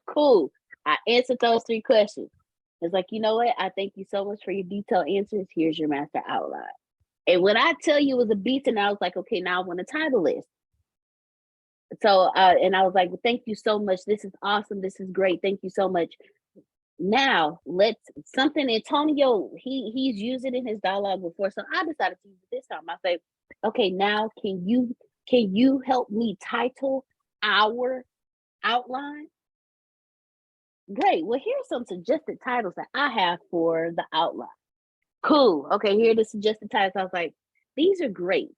Cool. I answered those 3 questions. It's like, you know what? I thank you so much for your detailed answers. Here's your master outline. And when I tell you it was a beat, and I was like, okay, now I want a title list. So, and I was like, well, thank you so much. This is awesome. This is great. Thank you so much. Now let's something Antonio, he's used it in his dialogue before. So I decided to use it this time. I say, okay, now can you help me title our outline? Great. Well, here's some suggested titles that I have for the outline. Cool. Okay, here are the suggested titles. I was like, these are great,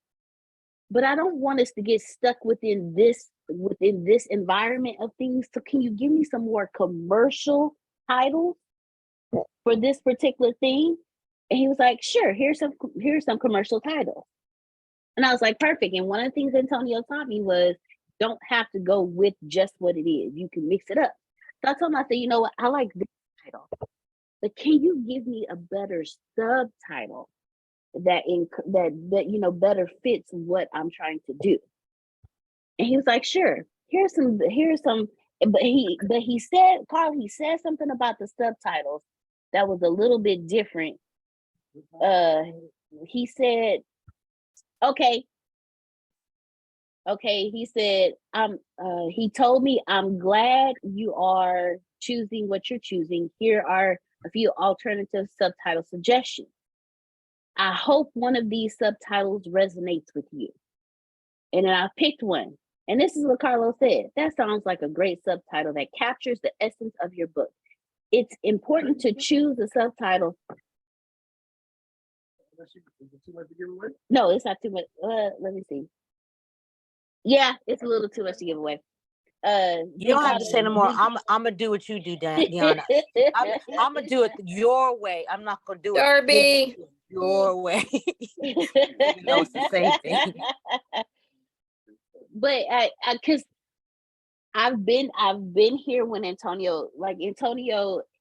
but I don't want us to get stuck within this environment of things. So can you give me some more commercial titles for this particular thing? And he was like, sure, here's some commercial titles. And I was like, perfect. And one of the things Antonio taught me was don't have to go with just what it is. You can mix it up. So I told him, I said, you know what, I like this title, but can you give me a better subtitle that better fits what I'm trying to do? And he was like, sure, here's some, but he said, Carl, he said something about the subtitles that was a little bit different. He said, okay, he said, he told me, I'm glad you are choosing what you're choosing. Here are a few alternative subtitle suggestions. I hope one of these subtitles resonates with you. And then I picked one. And this is what Carlos said. That sounds like a great subtitle that captures the essence of your book. It's important to choose a subtitle. No, it's not too much. Let me see. Yeah, it's a little too much to give away. You don't have to say no more. I'm gonna do what you do, Deanna. I'm gonna do it your way. I'm not gonna do it Darby. your way. Even though it's the same thing. But because I've been here when Antonio,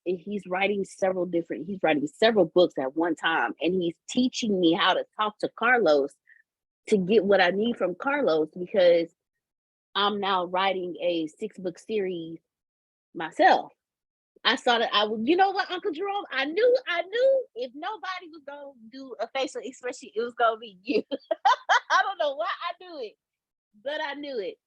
he's writing several books at one time, and he's teaching me how to talk to Carlos to get what I need from Carlos, because I'm now writing a 6-book series myself. I saw that you know what, Uncle Jerome, I knew if nobody was gonna do a facial expression, it was gonna be you. I don't know why I knew it, but I knew it.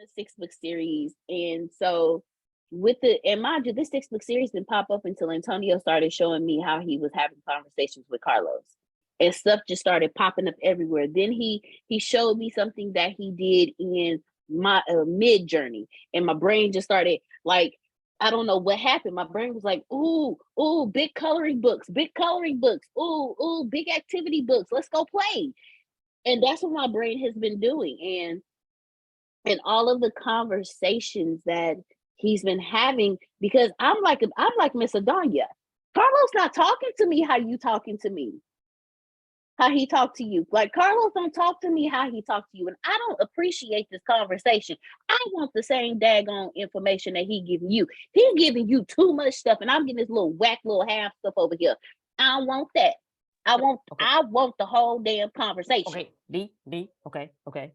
A 6-book series. And so and mind you, this 6-book series didn't pop up until Antonio started showing me how he was having conversations with Carlos. And stuff just started popping up everywhere. Then he showed me something that he did in my mid journey, and my brain just started like, I don't know what happened. My brain was like, ooh, big coloring books, ooh, big activity books. Let's go play. And that's what my brain has been doing. And all of the conversations that he's been having, because I'm like Miss Adonia. Carlos not talking to me how you talking to me. How he talked to you. Like, Carlos don't talk to me how he talked to you. And I don't appreciate this conversation. I want the same daggone information that he giving you. He's giving you too much stuff, and I'm getting this little half stuff over here. I don't want that. I want the whole damn conversation. Okay, D, okay.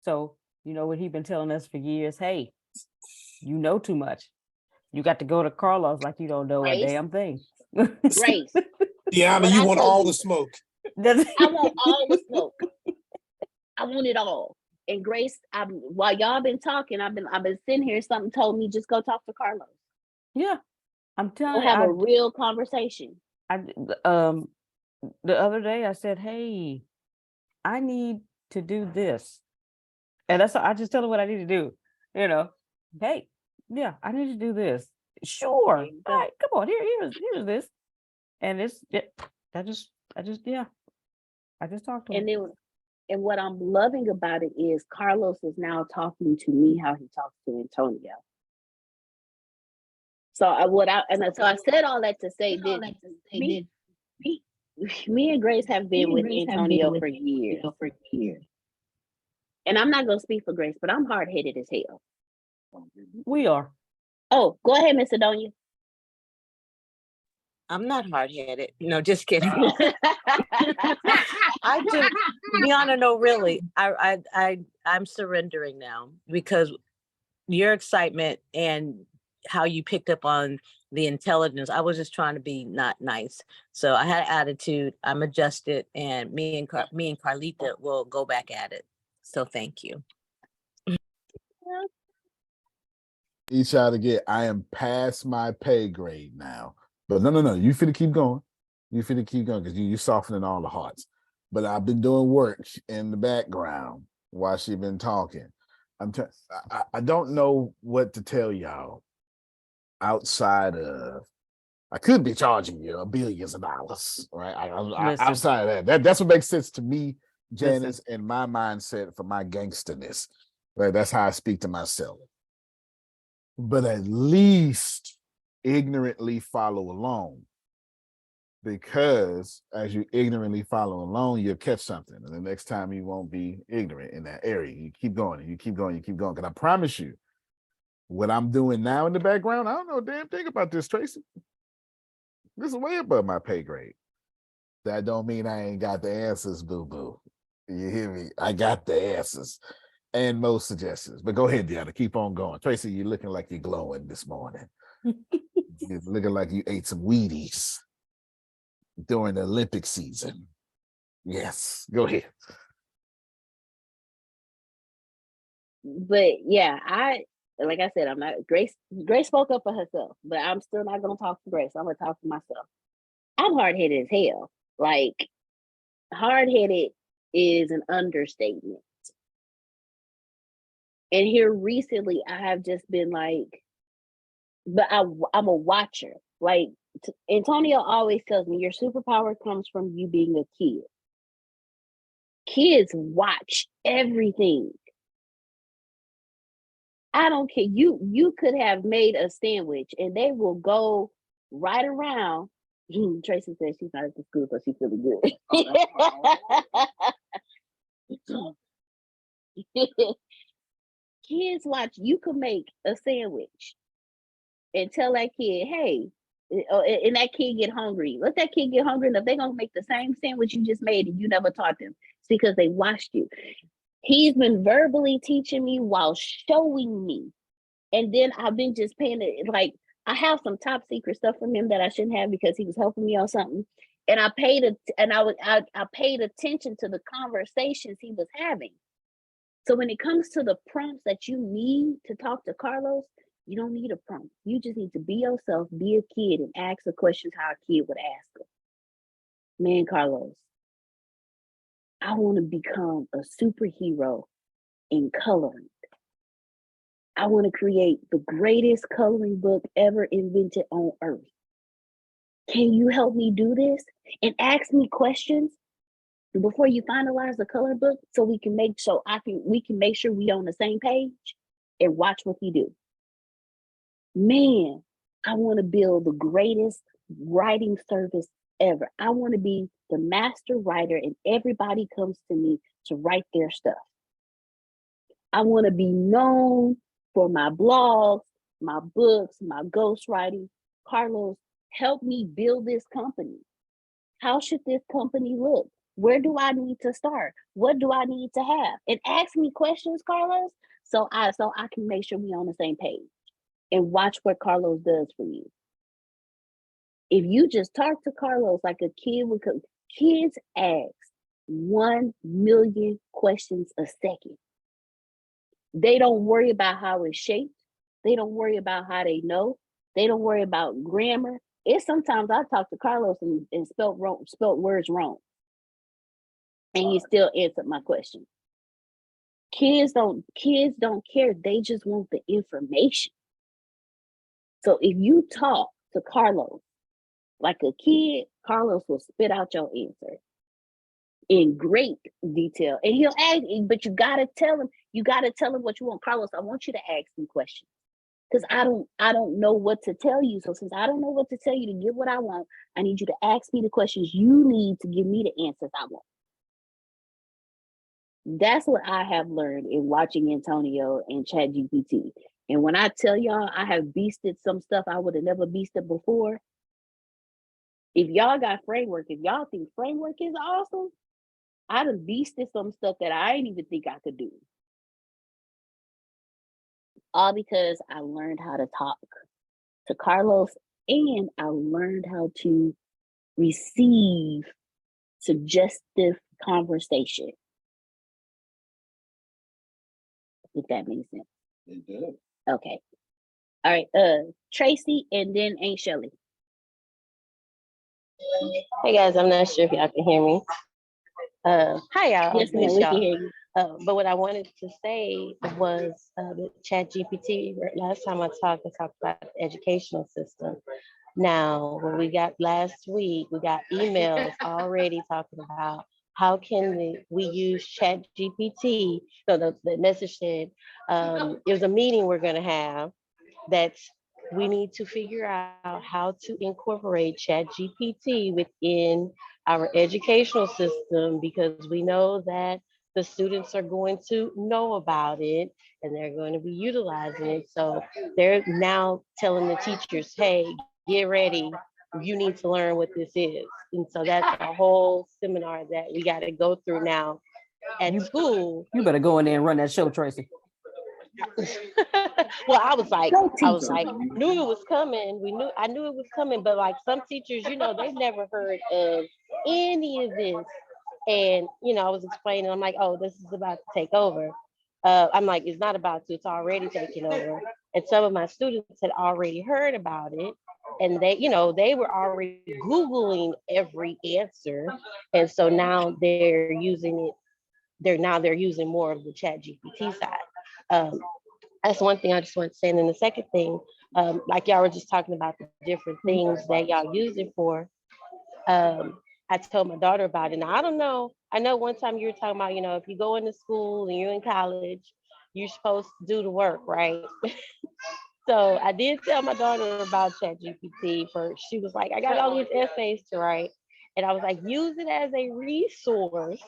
So, you know what he's been telling us for years? Hey, you know too much. You got to go to Carlos like you don't know a damn thing. Grace. Deanna, you want all the smoke. I want all the smoke. I want it all. And Grace, while y'all been talking, I've been sitting here. Something told me just go talk to Carlos. Yeah, I'm telling you, have a real conversation. The other day I said, hey, I need to do this, and that's I just tell him what I need to do. You know, hey, yeah, I need to do this. Sure, all right, come on, here's this, and I just talked to him. And what I'm loving about it is Carlos is now talking to me how he talks to Antonio. So I said all that to say that me and Grace have been with Antonio for years. And I'm not gonna speak for Grace, but I'm hard-headed as hell. We are. Oh, go ahead, Miss Adonia. I'm not hard-headed. No, just kidding. I do. Deanna, no, really. I'm surrendering now because your excitement and how you picked up on the intelligence. I was just trying to be not nice. So I had attitude. I'm adjusted, and me and Carlita will go back at it. So thank you. Each out to get, I am past my pay grade now. But no. You finna keep going. You finna keep going because you softening all the hearts. But I've been doing work in the background while she been talking. I don't know what to tell y'all outside of I could be charging you billions of dollars, right? Outside of that's what makes sense to me, Janice, and my mindset for my gangsterness. Right? That's how I speak to myself. But at least ignorantly follow along. Because as you ignorantly follow along, you'll catch something. And the next time you won't be ignorant in that area. You keep going and you keep going, you keep going. Because I promise you, what I'm doing now in the background, I don't know a damn thing about this, Tracy. This is way above my pay grade. That don't mean I ain't got the answers, boo-boo. You hear me? I got the answers and most suggestions. But go ahead, Deanna, keep on going. Tracy, you're looking like you're glowing this morning. You're looking like you ate some Wheaties during the Olympic season. Yes, go ahead. But yeah, like I said, I'm not Grace spoke up for herself, but I'm still not gonna talk to Grace. I'm gonna talk to myself. I'm hard-headed as hell. Like, hard-headed is an understatement. And here recently, I have just been like, but I'm a watcher. Like, Antonio always tells me your superpower comes from you being a kid. Kids watch everything. I don't care. You could have made a sandwich and they will go right around. Tracy says she's not at the school, so she's feeling good. Kids watch. You could make a sandwich and tell that kid, hey, and that kid get hungry. Let that kid get hungry enough. They're gonna make the same sandwich you just made and you never taught them. It's because they watched you. He's been verbally teaching me while showing me. And then I've been just paying it. Like, I have some top secret stuff from him that I shouldn't have because he was helping me on something. And I paid attention to the conversations he was having. So when it comes to the prompts that you need to talk to Carlos, you don't need a prompt. You just need to be yourself, be a kid, and ask the questions how a kid would ask them. Man, Carlos, I want to become a superhero in coloring. I want to create the greatest coloring book ever invented on earth. Can you help me do this? And ask me questions before you finalize the color book so we can make sure we on the same page and watch what he do. Man, I want to build the greatest writing service ever. I want to be the master writer and everybody comes to me to write their stuff. I want to be known for my blogs, my books, my ghostwriting. Carlos, help me build this company. How should this company look? Where do I need to start? What do I need to have? And ask me questions, Carlos, so I can make sure we're on the same page and watch what Carlos does for you. If you just talk to Carlos like a kid would, kids ask 1 million questions a second. They don't worry about how it's shaped. They don't worry about how they know. They don't worry about grammar. It's sometimes I talk to Carlos and spelt words wrong. And he still answered my question. Kids don't care. They just want the information. So if you talk to Carlos like a kid, Carlos will spit out your answer in great detail. And he'll ask, but you gotta tell him what you want. Carlos, I want you to ask me questions. Because I don't know what to tell you. So since I don't know what to tell you to get what I want, I need you to ask me the questions you need to give me the answers I want. That's what I have learned in watching Antonio and ChatGPT. And when I tell y'all I have beasted some stuff I would have never beasted before, If y'all got framework, if y'all think framework is awesome, I done beasted some stuff that I didn't even think I could do. All because I learned how to talk to Carlos and I learned how to receive suggestive conversation. If that makes sense. It does. Okay. All right. Tracy and then Aunt Shelley. Hey guys, I'm not sure if y'all can hear me. Hi y'all. Yes, ma'am, we can hear you. But what I wanted to say was the ChatGPT. Last time I talked about the educational system. Now, when we got last week, we got emails already talking about how can we use ChatGPT. So the message said, it was a meeting we're going to have that's we need to figure out how to incorporate ChatGPT within our educational system because we know that the students are going to know about it and they're going to be utilizing it. So they're now telling the teachers, hey, get ready. You need to learn what this is. And so that's a whole seminar that we got to go through now at school. You better go in there and run that show, Tracy. Well, I was like, knew it was coming. I knew it was coming, but like some teachers, they've never heard of any of this. And, I was explaining, I'm like, oh, this is about to take over. I'm like, it's not about to, it's already taking over. And some of my students had already heard about it. And they were already Googling every answer. And so now they're using it. They're using more of the ChatGPT side. That's one thing I just want to say. And then the second thing, like y'all were just talking about the different things that y'all use it for. I told my daughter about it. Now, I don't know. I know one time you were talking about, if you go into school and you're in college, you're supposed to do the work, right? So I did tell my daughter about ChatGPT first. She was like, I got all these essays to write. And I was like, use it as a resource.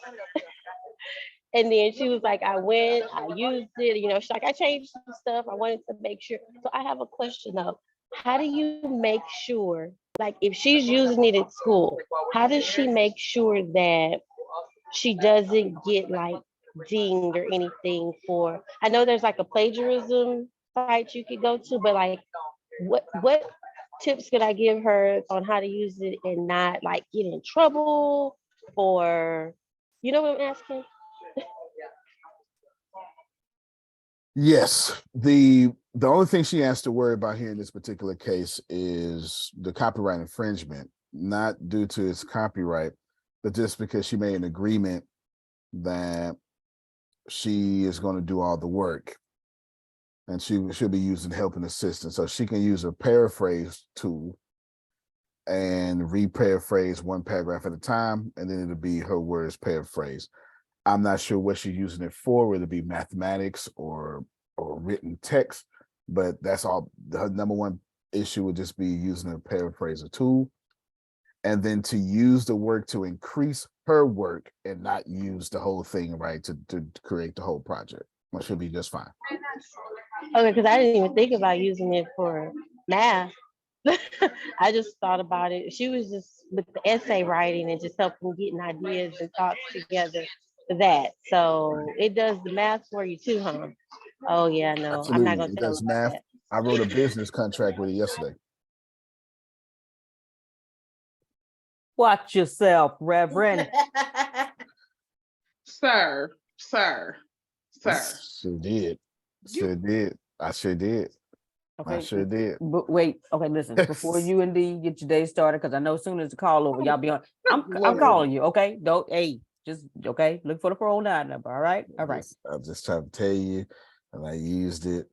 And then she was like, I went, I used it, she's like, I changed some stuff. I wanted to make sure. So I have a question though. How do you make sure, like if she's using it at school, how does she make sure that she doesn't get like dinged or anything for, I know there's like a plagiarism site you could go to, but like what tips could I give her on how to use it and not like get in trouble or, you know what I'm asking? Yes, the only thing she has to worry about here in this particular case is the copyright infringement, not due to its copyright, but just because she made an agreement that she is going to do all the work and she'll be using helping assistant. So she can use a paraphrase tool and re-paraphrase one paragraph at a time, and then it'll be her words paraphrased. I'm not sure what she's using it for, whether it be mathematics or written text, but that's all. Her number one issue would just be using a paraphraser tool, and then to use the work to increase her work and not use the whole thing, right, to create the whole project. Well, she'll be just fine. Okay, because I didn't even think about using it for math. I just thought about it. She was just with the essay writing and just helping getting ideas and thoughts together for that. So it does the math for you too, huh? Oh yeah, no, Absolutely. I'm not gonna It tell does them math. that. I wrote a business contract with it yesterday. Watch yourself, Reverend. Sir. Sure did. Sure did. I sure did. Okay. I sure did. But wait, okay, listen, before you and D get your day started, because I know as soon as the call over, y'all be on. I'm calling you, okay? Just okay, look for the 409 number, all right? All right. I'm just trying to tell you, and I used it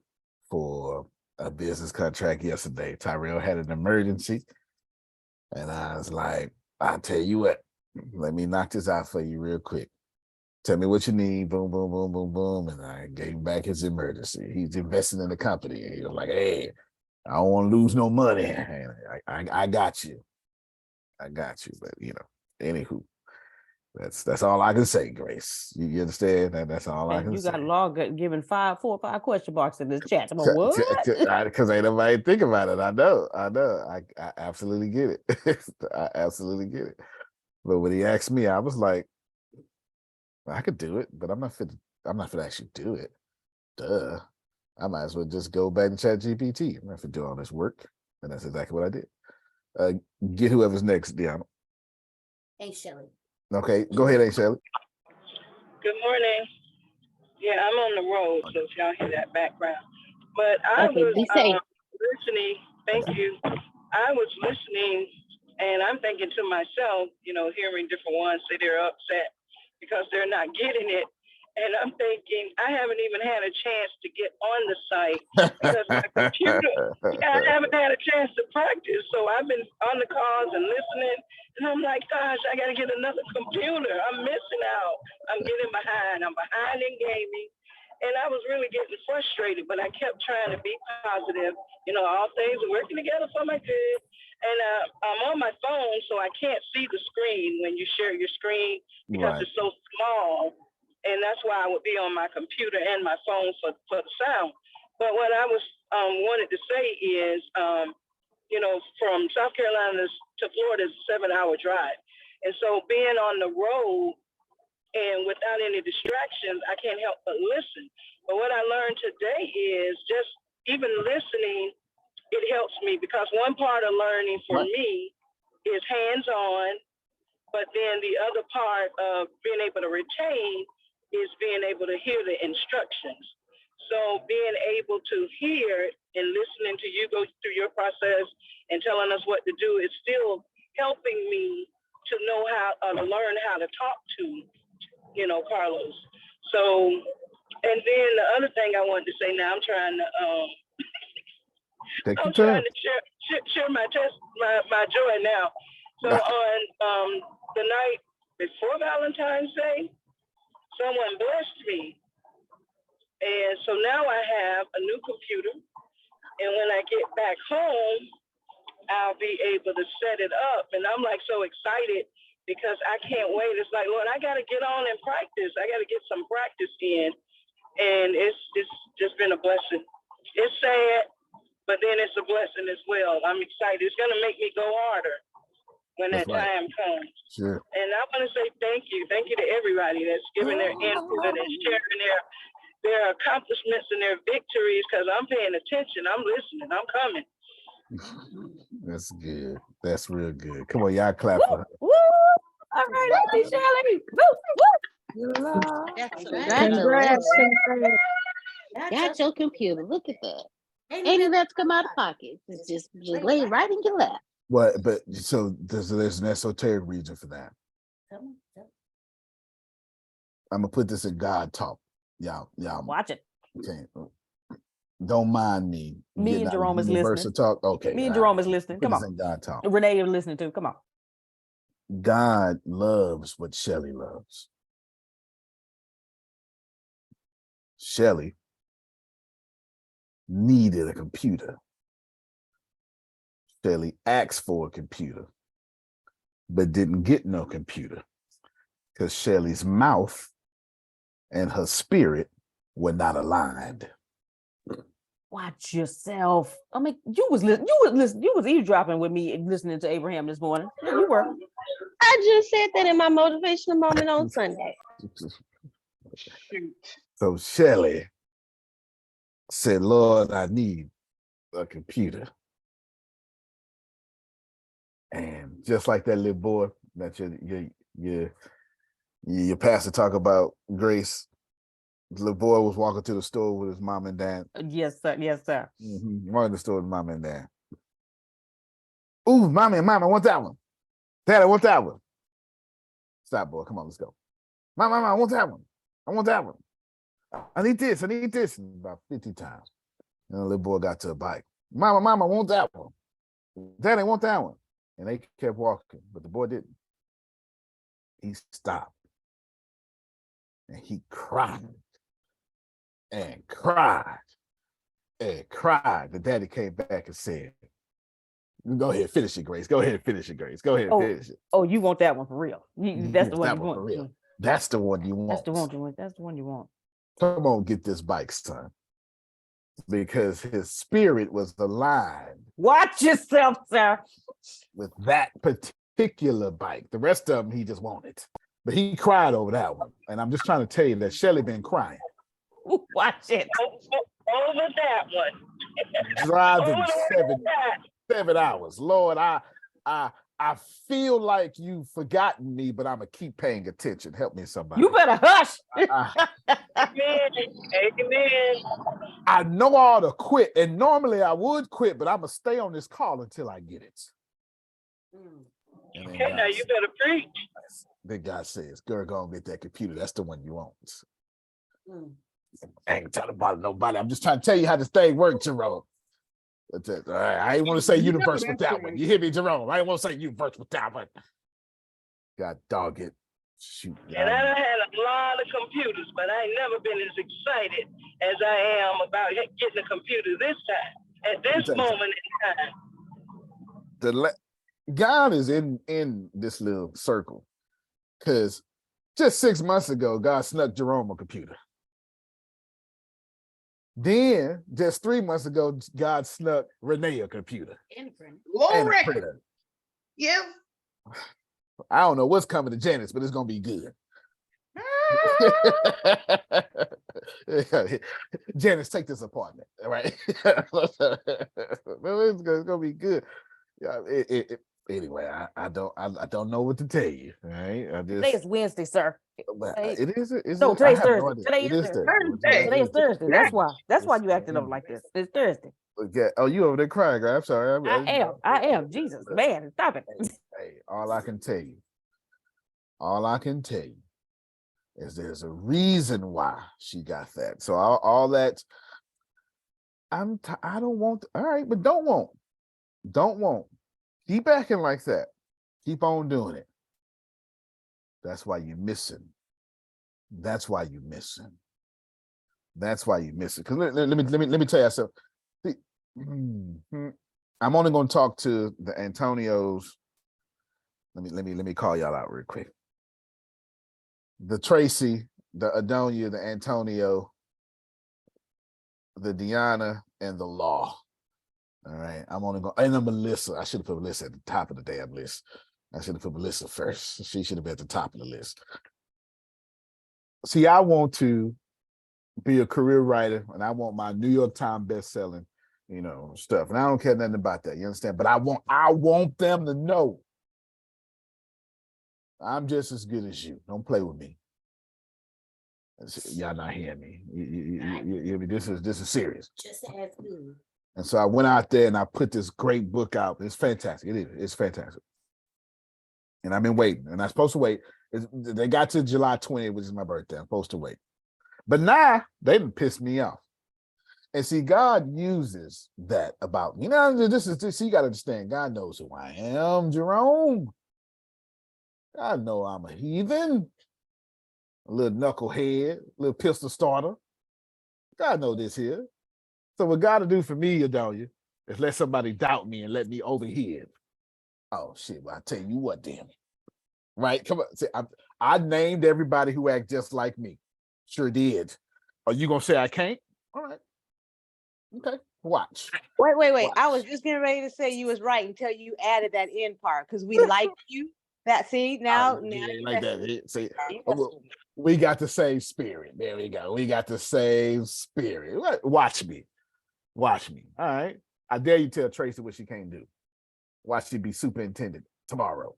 for a business contract yesterday. Tyrell had an emergency, and I was like, I'll tell you what, let me knock this out for you real quick. Tell me what you need, boom, boom, boom, boom, boom. And I gave him back his emergency. He's investing in the company. And he was like, hey, I don't want to lose no money. And I got you. I got you. But, anywho. That's all I can say, Grace. You understand? That's all I And can you say. got log given 4 or 5 question marks in this chat. I'm like, what? Because ain't nobody think about it. I know. I absolutely get it. I absolutely get it. But when he asked me, I was like, I could do it, but I'm not fit to actually do it. Duh. I might as well just go back and ChatGPT. I'm not fit to do all this work. And that's exactly what I did. Get whoever's next, Deanna. Hey, Shelly. Okay, go ahead, Aunt Shelly. Good morning. Yeah, I'm on the road, so if y'all hear that background. But I Okay, was be safe. listening. Thank you. I was listening, and I'm thinking to myself, hearing different ones say they're upset because they're not getting it. And I'm thinking, I haven't even had a chance to get on the site because my computer, I haven't had a chance to practice. So I've been on the calls and listening. And I'm like, gosh, I got to get another computer. I'm missing out. I'm getting behind. I'm behind in gaming. And I was really getting frustrated, but I kept trying to be positive. All things are working together for my good. And I'm on my phone, so I can't see the screen when you share your screen because Right. it's so small. And that's why I would be on my computer and my phone for the sound. But what I was wanted to say is, from South Carolina to Florida is a 7-hour drive. And so being on the road and without any distractions, I can't help but listen. But what I learned today is just even listening, it helps me because one part of learning for me is hands-on, but then the other part of being able to retain is being able to hear the instructions. So being able to hear and listening to you go through your process and telling us what to do is still helping me to know how to learn how to talk to, Carlos. So, and then the other thing I wanted to say now, I'm trying to share my joy now. So on the night before Valentine's Day, someone blessed me. And so now I have a new computer. And when I get back home, I'll be able to set it up. And I'm like so excited because I can't wait. It's like, Lord, I got to get on and practice. I got to get some practice in. And it's just been a blessing. It's sad, but then it's a blessing as well. I'm excited. It's going to make me go harder when that time comes. Sure. And I want to say thank you. Thank you to everybody that's giving their input and sharing their accomplishments and their victories because I'm paying attention. I'm listening. I'm coming. That's good. That's real good. Come on, y'all clap for her. Woo! All right, Auntie Shelly. Congratulations. Got your computer. Look at that. Ain't even have to come out of pocket. It's just lay right in your lap. What? But so there's an esoteric reason for that. I'm gonna put this in God talk. Y'all watch it. Okay. Don't mind me. Me and Jerome is listening. Talk. Okay. Me and Jerome is listening. Come on. In God talk. Renee is listening too. Come on. God loves what Shelly loves. Shelly needed a computer. Shelly asked for a computer, but didn't get no computer because Shelly's mouth and her spirit were not aligned. Watch yourself. I mean, you was eavesdropping with me listening to Abraham this morning. Yeah, you were. I just said that in my motivational moment on Sunday. Shoot. So Shelly said, Lord, I need a computer. And just like that little boy that your pastor talk about, Grace, the little boy was walking to the store with his mom and dad. Yes, sir. Yes, sir. Walking to the store with mom and dad. Ooh, mommy, I want that one. Dad, I want that one. Stop, boy. Come on, let's go. Mom, I want that one. I want that one. I need this. About 50 times. And the little boy got to a bike. Mama, I want that one. Dad, I want that one. And they kept walking, but the boy didn't. He stopped. And he cried. And cried. And cried. The daddy came back and said, Go ahead, finish it, Grace. Go ahead, finish it, Grace. Go ahead, finish it. Oh, you want that one for real? That's Yes, the one that you one want. for real. That's the one you want. That's the one you want. That's the one you want. Come on, get this bike, son. Because his spirit was aligned. Watch yourself, sir. With that particular bike. The rest of them he just wanted. But he cried over that one. And I'm just trying to tell you that Shelly been crying. Watch it. Over that one. Driving Over seven hours. Lord, I feel like you've forgotten me, but I'm gonna keep paying attention. Help me, somebody. You better hush. Amen. I know I ought to quit, and normally I would quit, but I'm gonna stay on this call until I get it. Okay, now you better preach. Then God says, "Girl, go and get that computer. That's the one you want." I ain't telling about nobody. I'm just trying to tell you how this thing works, Jerome. I ain't want to say universe with that one. You hear me, Jerome? I ain't want to say universe with that one. God dog it. Shoot. And I had a lot of computers, but I ain't never been as excited as I am about getting a computer this time, at this moment in time. God is in this little circle, because just 6 months ago, God snuck Jerome a computer. Then, just 3 months ago, God snuck Renee a computer. And a printer. And a printer. Yeah. I don't know what's coming to Janice, but it's going to be good. Janice, take this apartment, all right? It's going to be good. Yeah, anyway, I don't know what to tell you, all right? Today is Wednesday, sir. It is. No, today's Thursday. Today is Thursday. Today is Thursday. That's why you acting up like this. It's Thursday. Okay. Oh, you over there crying, girl. I'm sorry. I am. Jesus, man, stop it. Hey, all I can tell you is there's a reason why she got that. So all that, I don't want. All right, but don't want. Keep acting like that. Keep on doing it. That's why you're missing. That's why you're missing. Because let me tell you something. I'm only going to talk to the Antonios. Let me call y'all out real quick. The Tracy, the Adonia, the Antonio, the Deanna, and the Law. All right. I'm only going, and the Melissa. I should have put Melissa at the top of the damn list. I should have put Melissa first. She should have been at the top of the list. See, I want to be a career writer, and I want my New York Times best-selling, stuff. And I don't care nothing about that. You understand? But I want them to know I'm just as good as you. Don't play with me. Y'all not hearing me. You this is serious. Just as good. And so I went out there and I put this great book out. It's fantastic. It is. It's fantastic. And I've been waiting. And I'm supposed to wait. They got to July 20th, which is my birthday. I'm supposed to wait. But now they done pissed me off. And see, God uses that about me. See, you got to understand, God knows who I am, Jerome. God know I'm a heathen, a little knucklehead, a little pistol starter. God know this here. So what God to do for me, Adonia, is let somebody doubt me and let me overhear. Oh shit! Well, I tell you what, damn it. Right? Come on. See, I named everybody who act just like me. Sure did. Are you gonna say I can't? All right. Okay. Watch. Wait. Watch. I was just getting ready to say you was right until you added that end part because we like you. That see now. Like that. See, we got the same spirit. There we go. We got the same spirit. Watch me. All right. I dare you tell Tracy what she can't do. Watch she be superintendent tomorrow.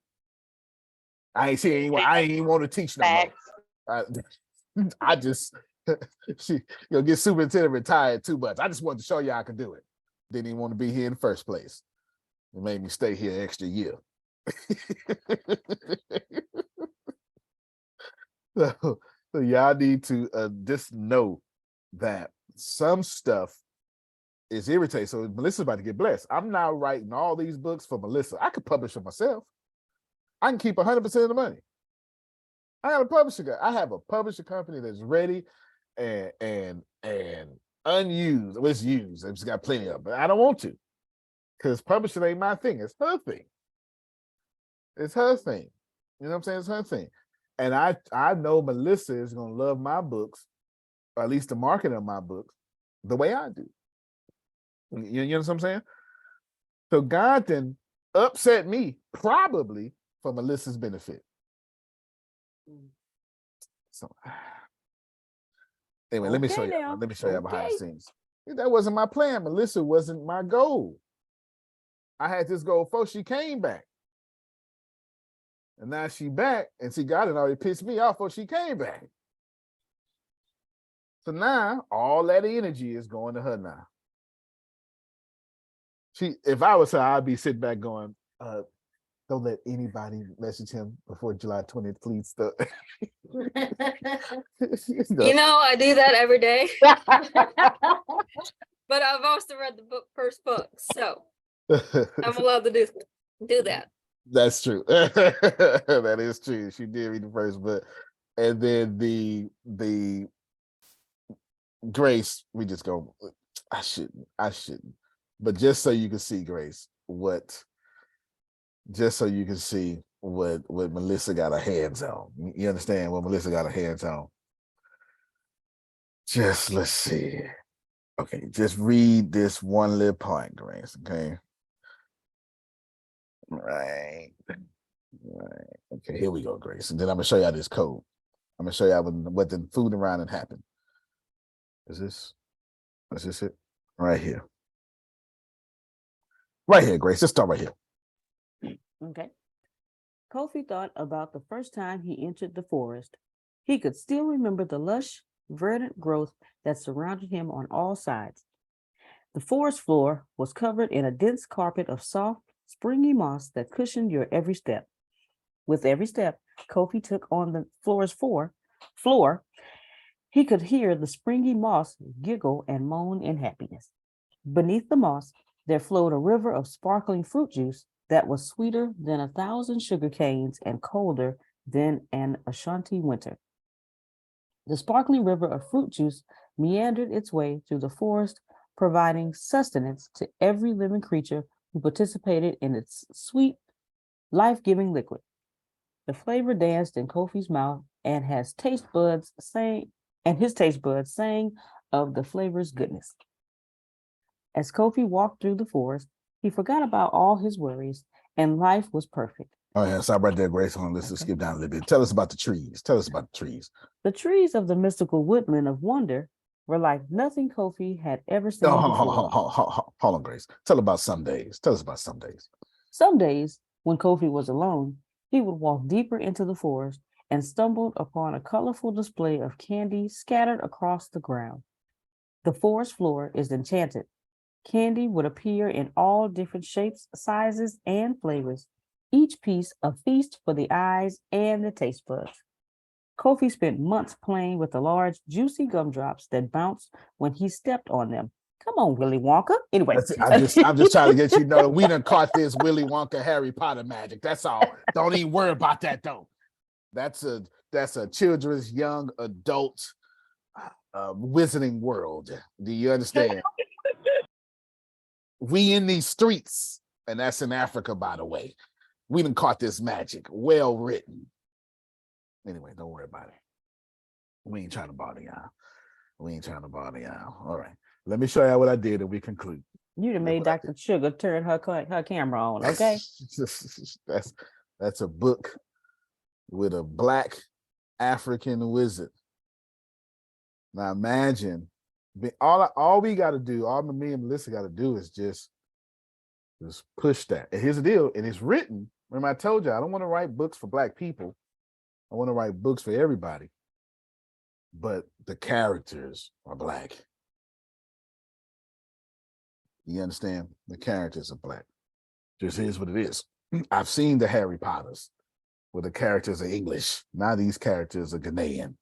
I ain't even want to teach no more. I just get superintendent retired too much. I just wanted to show you I could do it. Didn't even want to be here in the first place. It made me stay here an extra year. So y'all need to just know that some stuff is irritating. So Melissa's about to get blessed. I'm now writing all these books for Melissa. I could publish them myself. I can keep 100% of the money. I got a publisher guy. I have a publisher company that's ready and unused. Well, it's used. It's got plenty of it, but I don't want to. Because publishing ain't my thing. It's her thing. It's her thing. You know what I'm saying? It's her thing. And I know Melissa is gonna love my books, or at least the marketing of my books, the way I do. You know what I'm saying? So God then upset me probably for Melissa's benefit. So anyway, let me show you. Let me show you behind the scenes. That wasn't my plan. Melissa wasn't my goal. I had this goal before she came back. And now she back, and see, God had already pissed me off before she came back. So now all that energy is going to her now. If I was her, I'd be sitting back going, don't let anybody message him before July 20th, please. You know, I do that every day. But I've also read the first book, so I'm allowed to do that. That's true. That is true. She did read the first book. And then the Grace, we just go, I shouldn't. But just so you can see, Grace, what Melissa got her hands on. You understand what Melissa got her hands on? Just let's see. Okay, just read this one little point, Grace. Okay. Right. Okay, here we go, Grace. And then I'm gonna show y'all this code. I'm gonna show y'all what the food around and happened. Is this it? Right here. Right here, Grace. Let's start right here. Okay. Kofi thought about the first time he entered the forest. He could still remember the lush, verdant growth that surrounded him on all sides. The forest floor was covered in a dense carpet of soft, springy moss that cushioned your every step. With every step Kofi took on the floor, he could hear the springy moss giggle and moan in happiness. Beneath the moss, there flowed a river of sparkling fruit juice that was sweeter than 1,000 sugar canes and colder than an Ashanti winter. The sparkling river of fruit juice meandered its way through the forest, providing sustenance to every living creature who participated in its sweet, life-giving liquid. The flavor danced in Kofi's mouth, and his taste buds sang of the flavor's goodness. As Kofi walked through the forest, he forgot about all his worries, and life was perfect. Oh yeah, stop right there, Grace. Let's skip down a little bit. Tell us about the trees. The trees of the mystical woodland of wonder were like nothing Kofi had ever seen before. Hold on, Grace. Tell us about some days. Some days, when Kofi was alone, he would walk deeper into the forest and stumbled upon a colorful display of candy scattered across the ground. The forest floor is enchanted. Candy would appear in all different shapes, sizes, and flavors, each piece a feast for the eyes and the taste buds. Kofi spent months playing with the large, juicy gumdrops that bounced when he stepped on them. Come on, Willy Wonka. Anyway, I'm just trying to get you to know that we done caught this Willy Wonka Harry Potter magic. That's all. Don't even worry about that though. That's a children's young adult wizarding world. Do you understand? We in these streets, and that's in Africa, by the way. We done caught this magic. Well written. Anyway, don't worry about it. We ain't trying to bother y'all. All right. Let me show you what I did and we conclude. You done made Dr. Sugar turn her camera on, okay? That's a book with a Black African wizard. Now imagine, all we got to do, all me and Melissa got to do is just push that. And here's the deal, and it's written. Remember I told you, I don't want to write books for Black people. I want to write books for everybody. But the characters are Black. You understand? The characters are Black. Just is what it is. I've seen the Harry Potters where the characters are English. Now these characters are Ghanaian.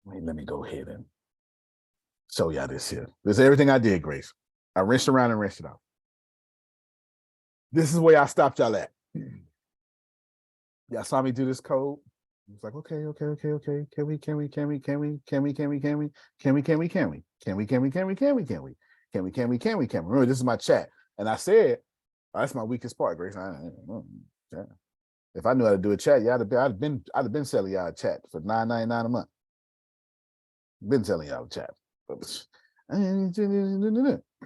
Let me go ahead and show y'all this here. This is everything I did, Grace. I rinsed around and rinsed it out. This is where I stopped y'all at. Y'all saw me do this code. It's like, okay. Can we? Remember, this is my chat. And I said, oh, that's my weakest part, Grace. If I knew how to do a chat, yeah, I'd have been selling y'all a chat for $9.99 a month. Been selling y'all a chat.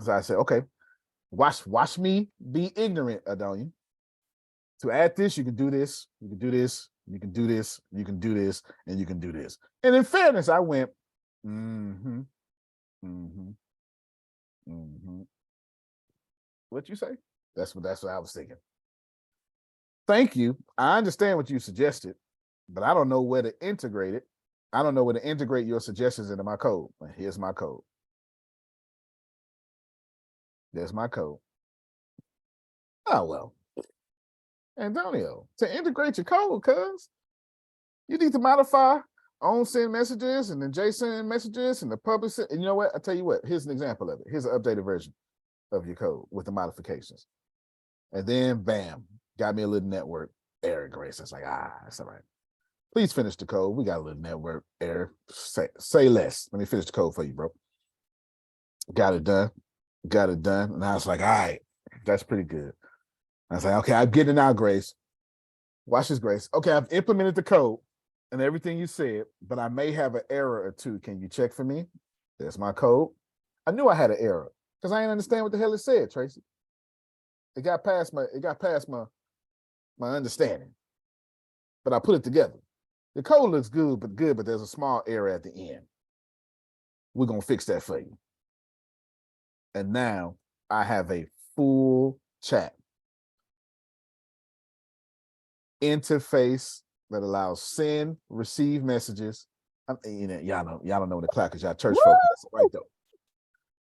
So I said, okay, watch me be ignorant, Adonia. To add this, you can do this, you can do this, you can do this, you can do this, and you can do this. And in fairness, I went, What you say? That's what I was thinking. Thank you. I understand what you suggested, but I don't know where to integrate it. I don't know where to integrate your suggestions into my code. Here's my code. There's my code. Oh, well. Antonio, to integrate your code, cuz you need to modify on send messages and the JSON messages and the public. And you know what? I'll tell you what. Here's an example of it. Here's an updated version of your code with the modifications. And then, bam, got me a little network error, Grace. It's like, that's all right. Please finish the code. We got a little network error. Say less. Let me finish the code for you, bro. Got it done. And I was like, all right, that's pretty good. I was like, okay, I'm getting it now, Grace. Watch this, Grace. Okay, I've implemented the code and everything you said, but I may have an error or two. Can you check for me? There's my code. I knew I had an error because I didn't understand what the hell it said, Tracy. It got past my understanding. But I put it together. The code looks good, but there's a small error at the end. We're gonna fix that for you. And now I have a full chat interface that allows send, receive messages. Y'all don't know the clock because y'all church folk. That's right though.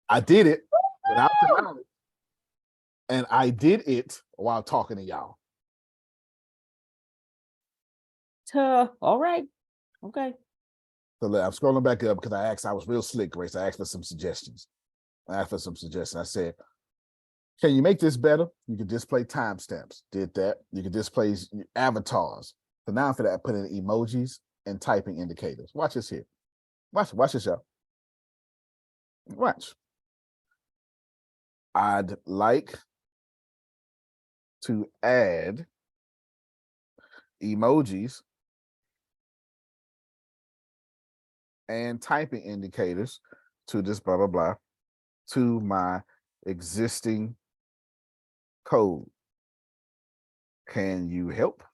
I did it without the knowledge, and I did it while talking to y'all. All right. Okay. So I'm scrolling back up because I was real slick, Grace. I asked for some suggestions. I said, can you make this better? You can display timestamps. Did that. You can display avatars. So now for that, I put in emojis and typing indicators. Watch this here. Watch this, y'all. Watch. I'd like to add emojis and typing indicators to this blah, blah, blah, to my existing code. Can you help?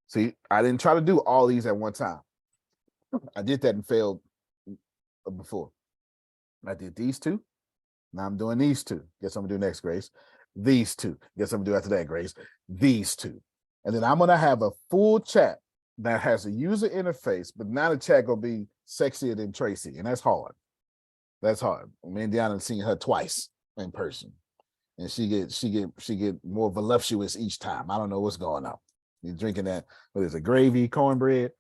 See, I didn't try to do all these at one time. I did that and failed before. I did these two. Now I'm doing these two. Guess I'm gonna do next, Grace. These two. Guess I'm gonna do after that, Grace. These two. And then I'm gonna have a full chat that has a user interface, but now the chat gonna be sexier than Tracy, and that's hard. That's hard. Me and Deanna seen her twice in person, and she get more voluptuous each time. I don't know what's going on. You're drinking that, what is it, gravy, cornbread,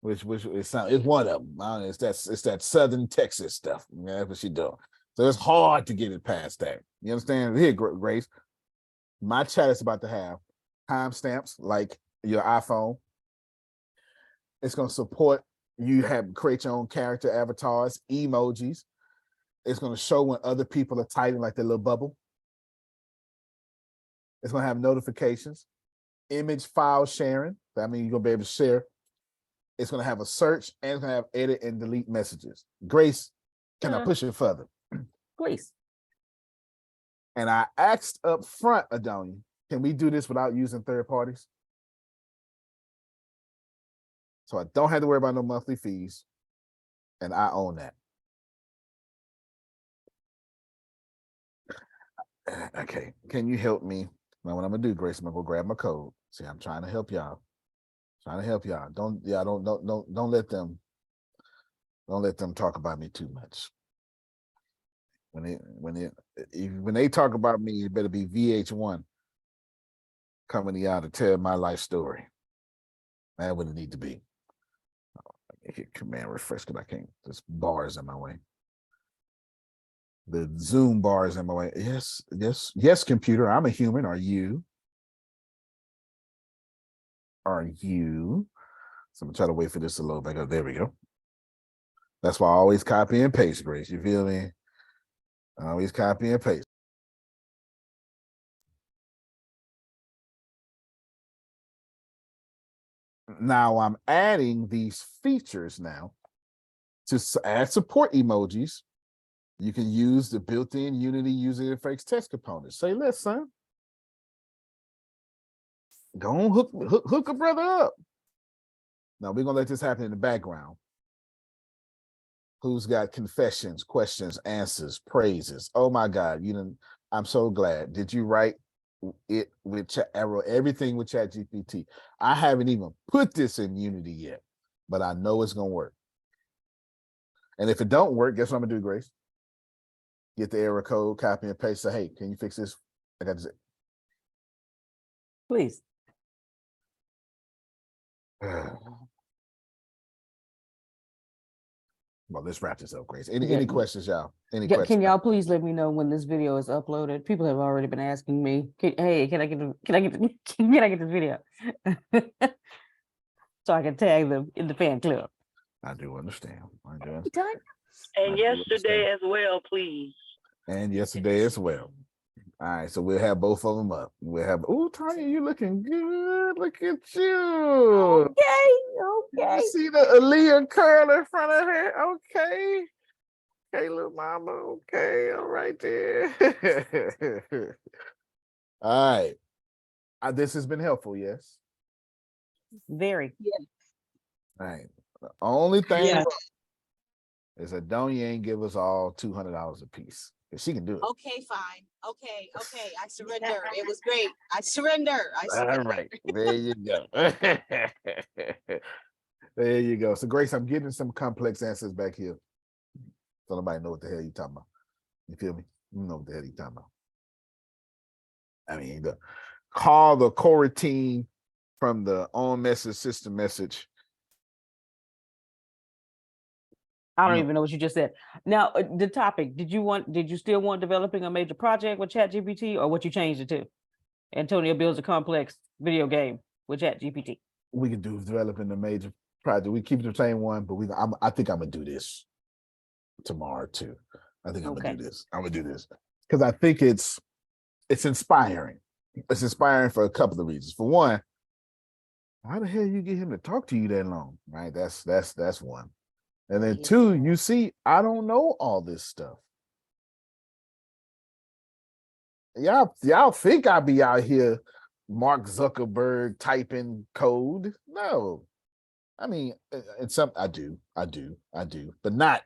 which it's one of them. I don't know, it's that Southern Texas stuff. Yeah, that's what she doing. So it's hard to get it past that. You understand? Here, Grace, my chat is about to have timestamps like your iPhone. It's going to support you create your own character avatars, emojis. It's going to show when other people are typing, like their little bubble. It's going to have notifications, image file sharing. That means you're going to be able to share. It's going to have a search, and it's going to have edit and delete messages. Grace, can I push it further? Please. And I asked up front, Adonia, can we do this without using third parties? So I don't have to worry about no monthly fees, and I own that. Okay, can you help me? Now, what I'm gonna do, Grace, I'm gonna go grab my code. See, I'm trying to help y'all. Don't let them talk about me too much. When they talk about me, it better be VH1 coming out to tell my life story. That wouldn't need to be. I hit command refresh because I can't. There's bars in my way. The Zoom bar is in my way. Yes, computer. I'm a human. Are you? So I'm gonna try to wait for this to load back up. There we go. That's why I always copy and paste, Grace. You feel me? I always copy and paste. Now I'm adding these features now to add support emojis. You can use the built-in Unity user interface text component. Say, listen, go on, hook a brother up. Now we're gonna let this happen in the background. Who's got confessions, questions, answers, praises? Oh my God, I'm so glad. Did you write it with everything with ChatGPT? I haven't even put this in Unity yet, but I know it's gonna work. And if it don't work, guess what I'm gonna do, Grace? Get the error code, copy and paste. Say, hey, can you fix this? I got this. Please. Well, let's wrap this up, Grace. Any questions, y'all? Any Can questions? y'all please let me know when this video is uploaded? People have already been asking me, hey, can I get this video? So I can tag them in the fan club. I do understand. Done. And yesterday as well, please. And yesterday as well. All right, so we'll have both of them up. We'll have, oh, Tanya, you looking good. Look at you. Okay. You see the Aaliyah curl in front of her? Okay. Okay, little mama. Okay, all right there. All right. This has been helpful, yes? Very. All right. The only thing is that Donya ain't give us all $200 a piece. If she can do it. Okay, fine. Okay. I surrender. It was great. I surrender. All right. There you go. There you go. So, Grace, I'm getting some complex answers back here. So nobody know what the hell you talking about. You feel me? You know what the hell you talking about. I mean, call the coroutine from the on message system message. I don't even know what you just said. Now, the topic, did you still want developing a major project with ChatGPT, or what you changed it to? Antonio builds a complex video game with ChatGPT. We could do developing a major project. We keep the same one, but I think I'm gonna do this tomorrow too. I think I'm gonna do this. I'm gonna do this because I think it's inspiring. It's inspiring for a couple of reasons. For one, how the hell you get him to talk to you that long? Right? That's one. And then two, you see, I don't know all this stuff. Y'all think I be out here Mark Zuckerberg typing code? No. I mean, it's something I do, but not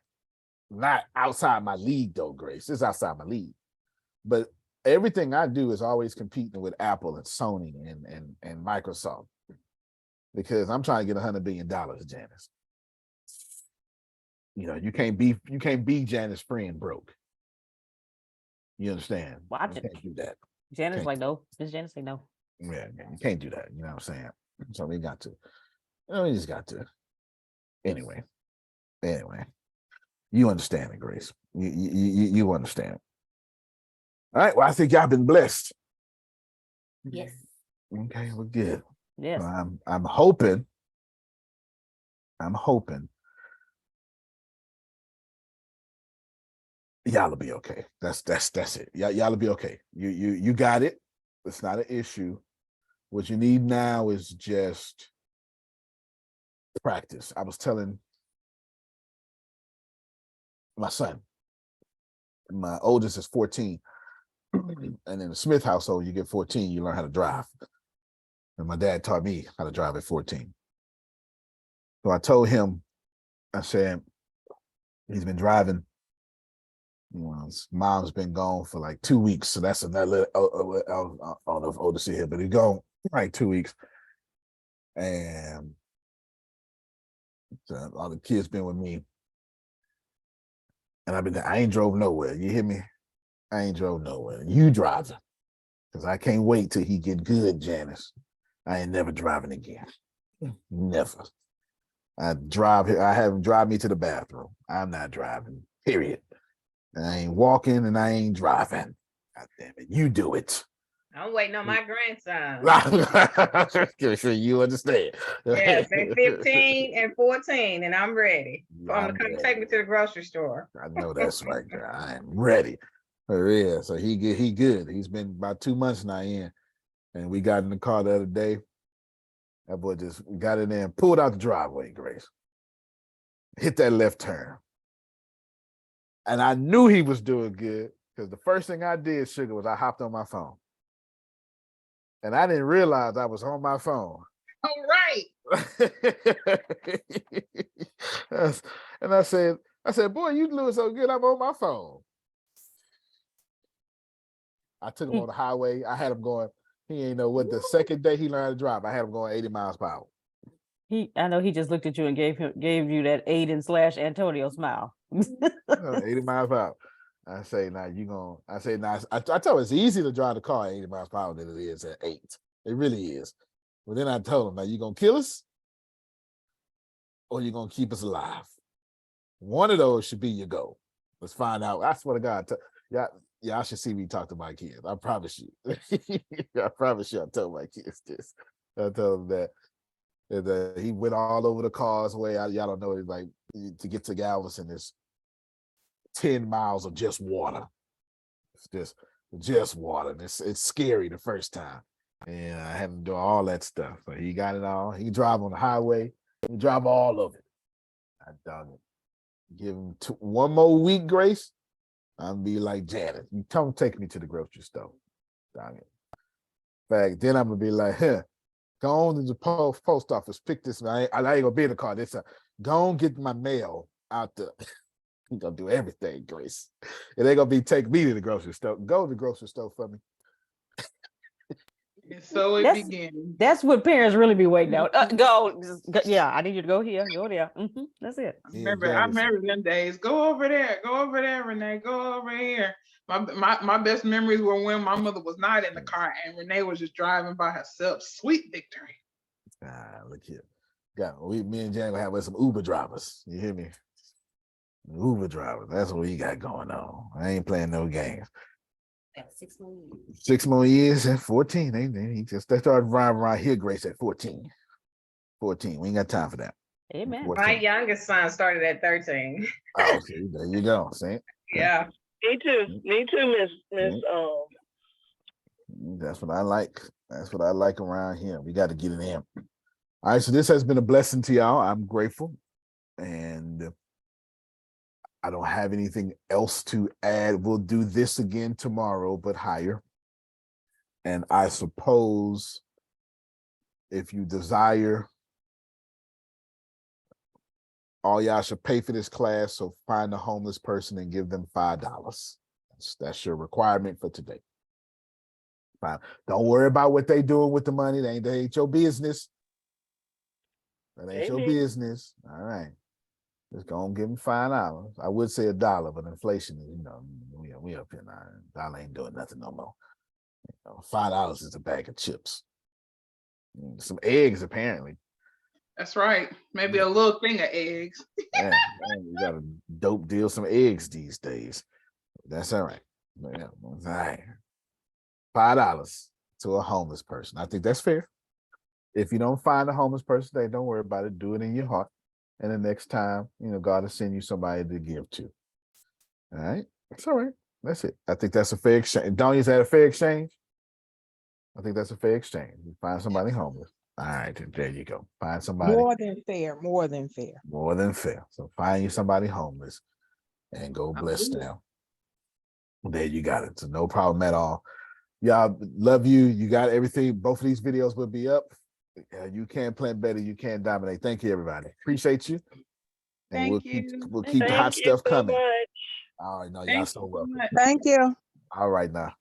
outside my league though, Grace. It's outside my league. But everything I do is always competing with Apple and Sony and Microsoft because I'm trying to get $100 billion, Janice. You know, you can't be Janice friend broke. You understand? Watch you can't do that. Janice like no. Miss Janice say no. Yeah, you can't do that. You know what I'm saying? So we got to. We just got to. Anyway, you understand it, Grace. You understand. All right. Well, I think y'all been blessed. Yes. Okay, we're good. Yes. So I'm hoping. Y'all will be okay. That's it. Y'all will be okay. You got it. It's not an issue. What you need now is just practice. I was telling my son, my oldest is 14. And in the Smith household, you get 14, you learn how to drive. And my dad taught me how to drive at 14. So I told him, I said, he's been driving. His mom's been gone for like 2 weeks. So that's another, I don't know if old to see here, but he's gone like 2 weeks. And so all the kids been with me. And I ain't drove nowhere. You hear me? I ain't drove nowhere. You driving. Because I can't wait till he get good, Janice. I ain't never driving again. Never. I have him drive me to the bathroom. I'm not driving, period. I ain't walking and I ain't driving. God damn it. You do it. I'm waiting on my grandson. So you understand. Yes, they're 15 and 14, and I'm ready for them to I'm come ready. take me to the grocery store. I know that's right, girl. I am ready. Yeah, so he good. He's been about 2 months now in, and we got in the car the other day. That boy just got in there and pulled out the driveway, Grace. Hit that left turn. And I knew he was doing good because the first thing I did, Sugar, was I hopped on my phone. And I didn't realize I was on my phone. All right. And I said, boy, you doing so good. I'm on my phone. I took him on the highway. I had him going. He ain't know what the second day he learned how to drive. I had him going 80 miles per hour. I know he just looked at you and gave you that Aiden/Antonio smile. 80 miles per hour. I say, now I tell him it's easy to drive the car at 80 miles per hour than it is at 8. It really is. But then I told him, now you gonna kill us or you gonna keep us alive? One of those should be your goal. Let's find out. I swear to God, y'all should see me talk to my kids. I promise you. I promise you I told my kids this. I told them that he went all over the causeway. Y'all don't know, like, to get to Galveston is 10 miles of just water. It's just water. And it's scary the first time. And I had him do all that stuff. So he got it all. He can drive on the highway. He can drive all of it. I done it. Give him 1 more week, Grace. I'll be like, Janet, you come take me to the grocery store. Done it. In fact, then I'm gonna be like, go on to the post office, pick this. I ain't gonna be in the car. Go on get my mail out there. He gonna do everything, Grace. It ain't gonna be take me to the grocery store. Go to the grocery store for me. And so it begins. That's what parents really be waiting on. Go, I need you to go here, go there. That's it. I remember them days. Go over there, Renee. Go over here. My best memories were when my mother was not in the car and Renee was just driving by herself. Sweet victory. Look here. Me and Jan gonna have some Uber drivers. You hear me? Uber drivers. That's what we got going on. I ain't playing no games. 6 more years. 6 more years and 14. He just started driving around here, Grace, at 14. 14. We ain't got time for that. Amen. 14. My youngest son started at 13. Oh, see, there you go. See? Yeah. Me too, Miss. That's what I like. That's what I like around here. We got to get it in. All right, so this has been a blessing to y'all. I'm grateful. And I don't have anything else to add. We'll do this again tomorrow, but higher. And I suppose if you desire, all y'all should pay for this class. So find a homeless person and give them $5. That's your requirement for today. Fine. Don't worry about what they doing with the money. They ain't your business. That ain't your business. All right. Just go and give them $5. I would say $1, but inflation is, we up here now. Dollar ain't doing nothing no more. $5 is a bag of chips. Some eggs, apparently. That's right. Maybe a little thing of eggs. Man, we got a dope deal, some eggs these days. That's all right. Yeah, all right. $5 to a homeless person. I think that's fair. If you don't find a homeless person, don't worry about it. Do it in your heart. And the next time, God will send you somebody to give to. All right. That's all right. That's it. I think that's a fair exchange. Don't you say a fair exchange? I think that's a fair exchange. You find somebody homeless. All right. There you go. Find somebody. More than fair. More than fair. More than fair. So find you somebody homeless and go bless them. There you got it. So no problem at all. Y'all, love you. You got everything. Both of these videos will be up. You can plan better. You can dominate. Thank you, everybody. Appreciate you. And we'll keep the hot stuff coming. All right, no, y'all so welcome. Thank you. All right, now.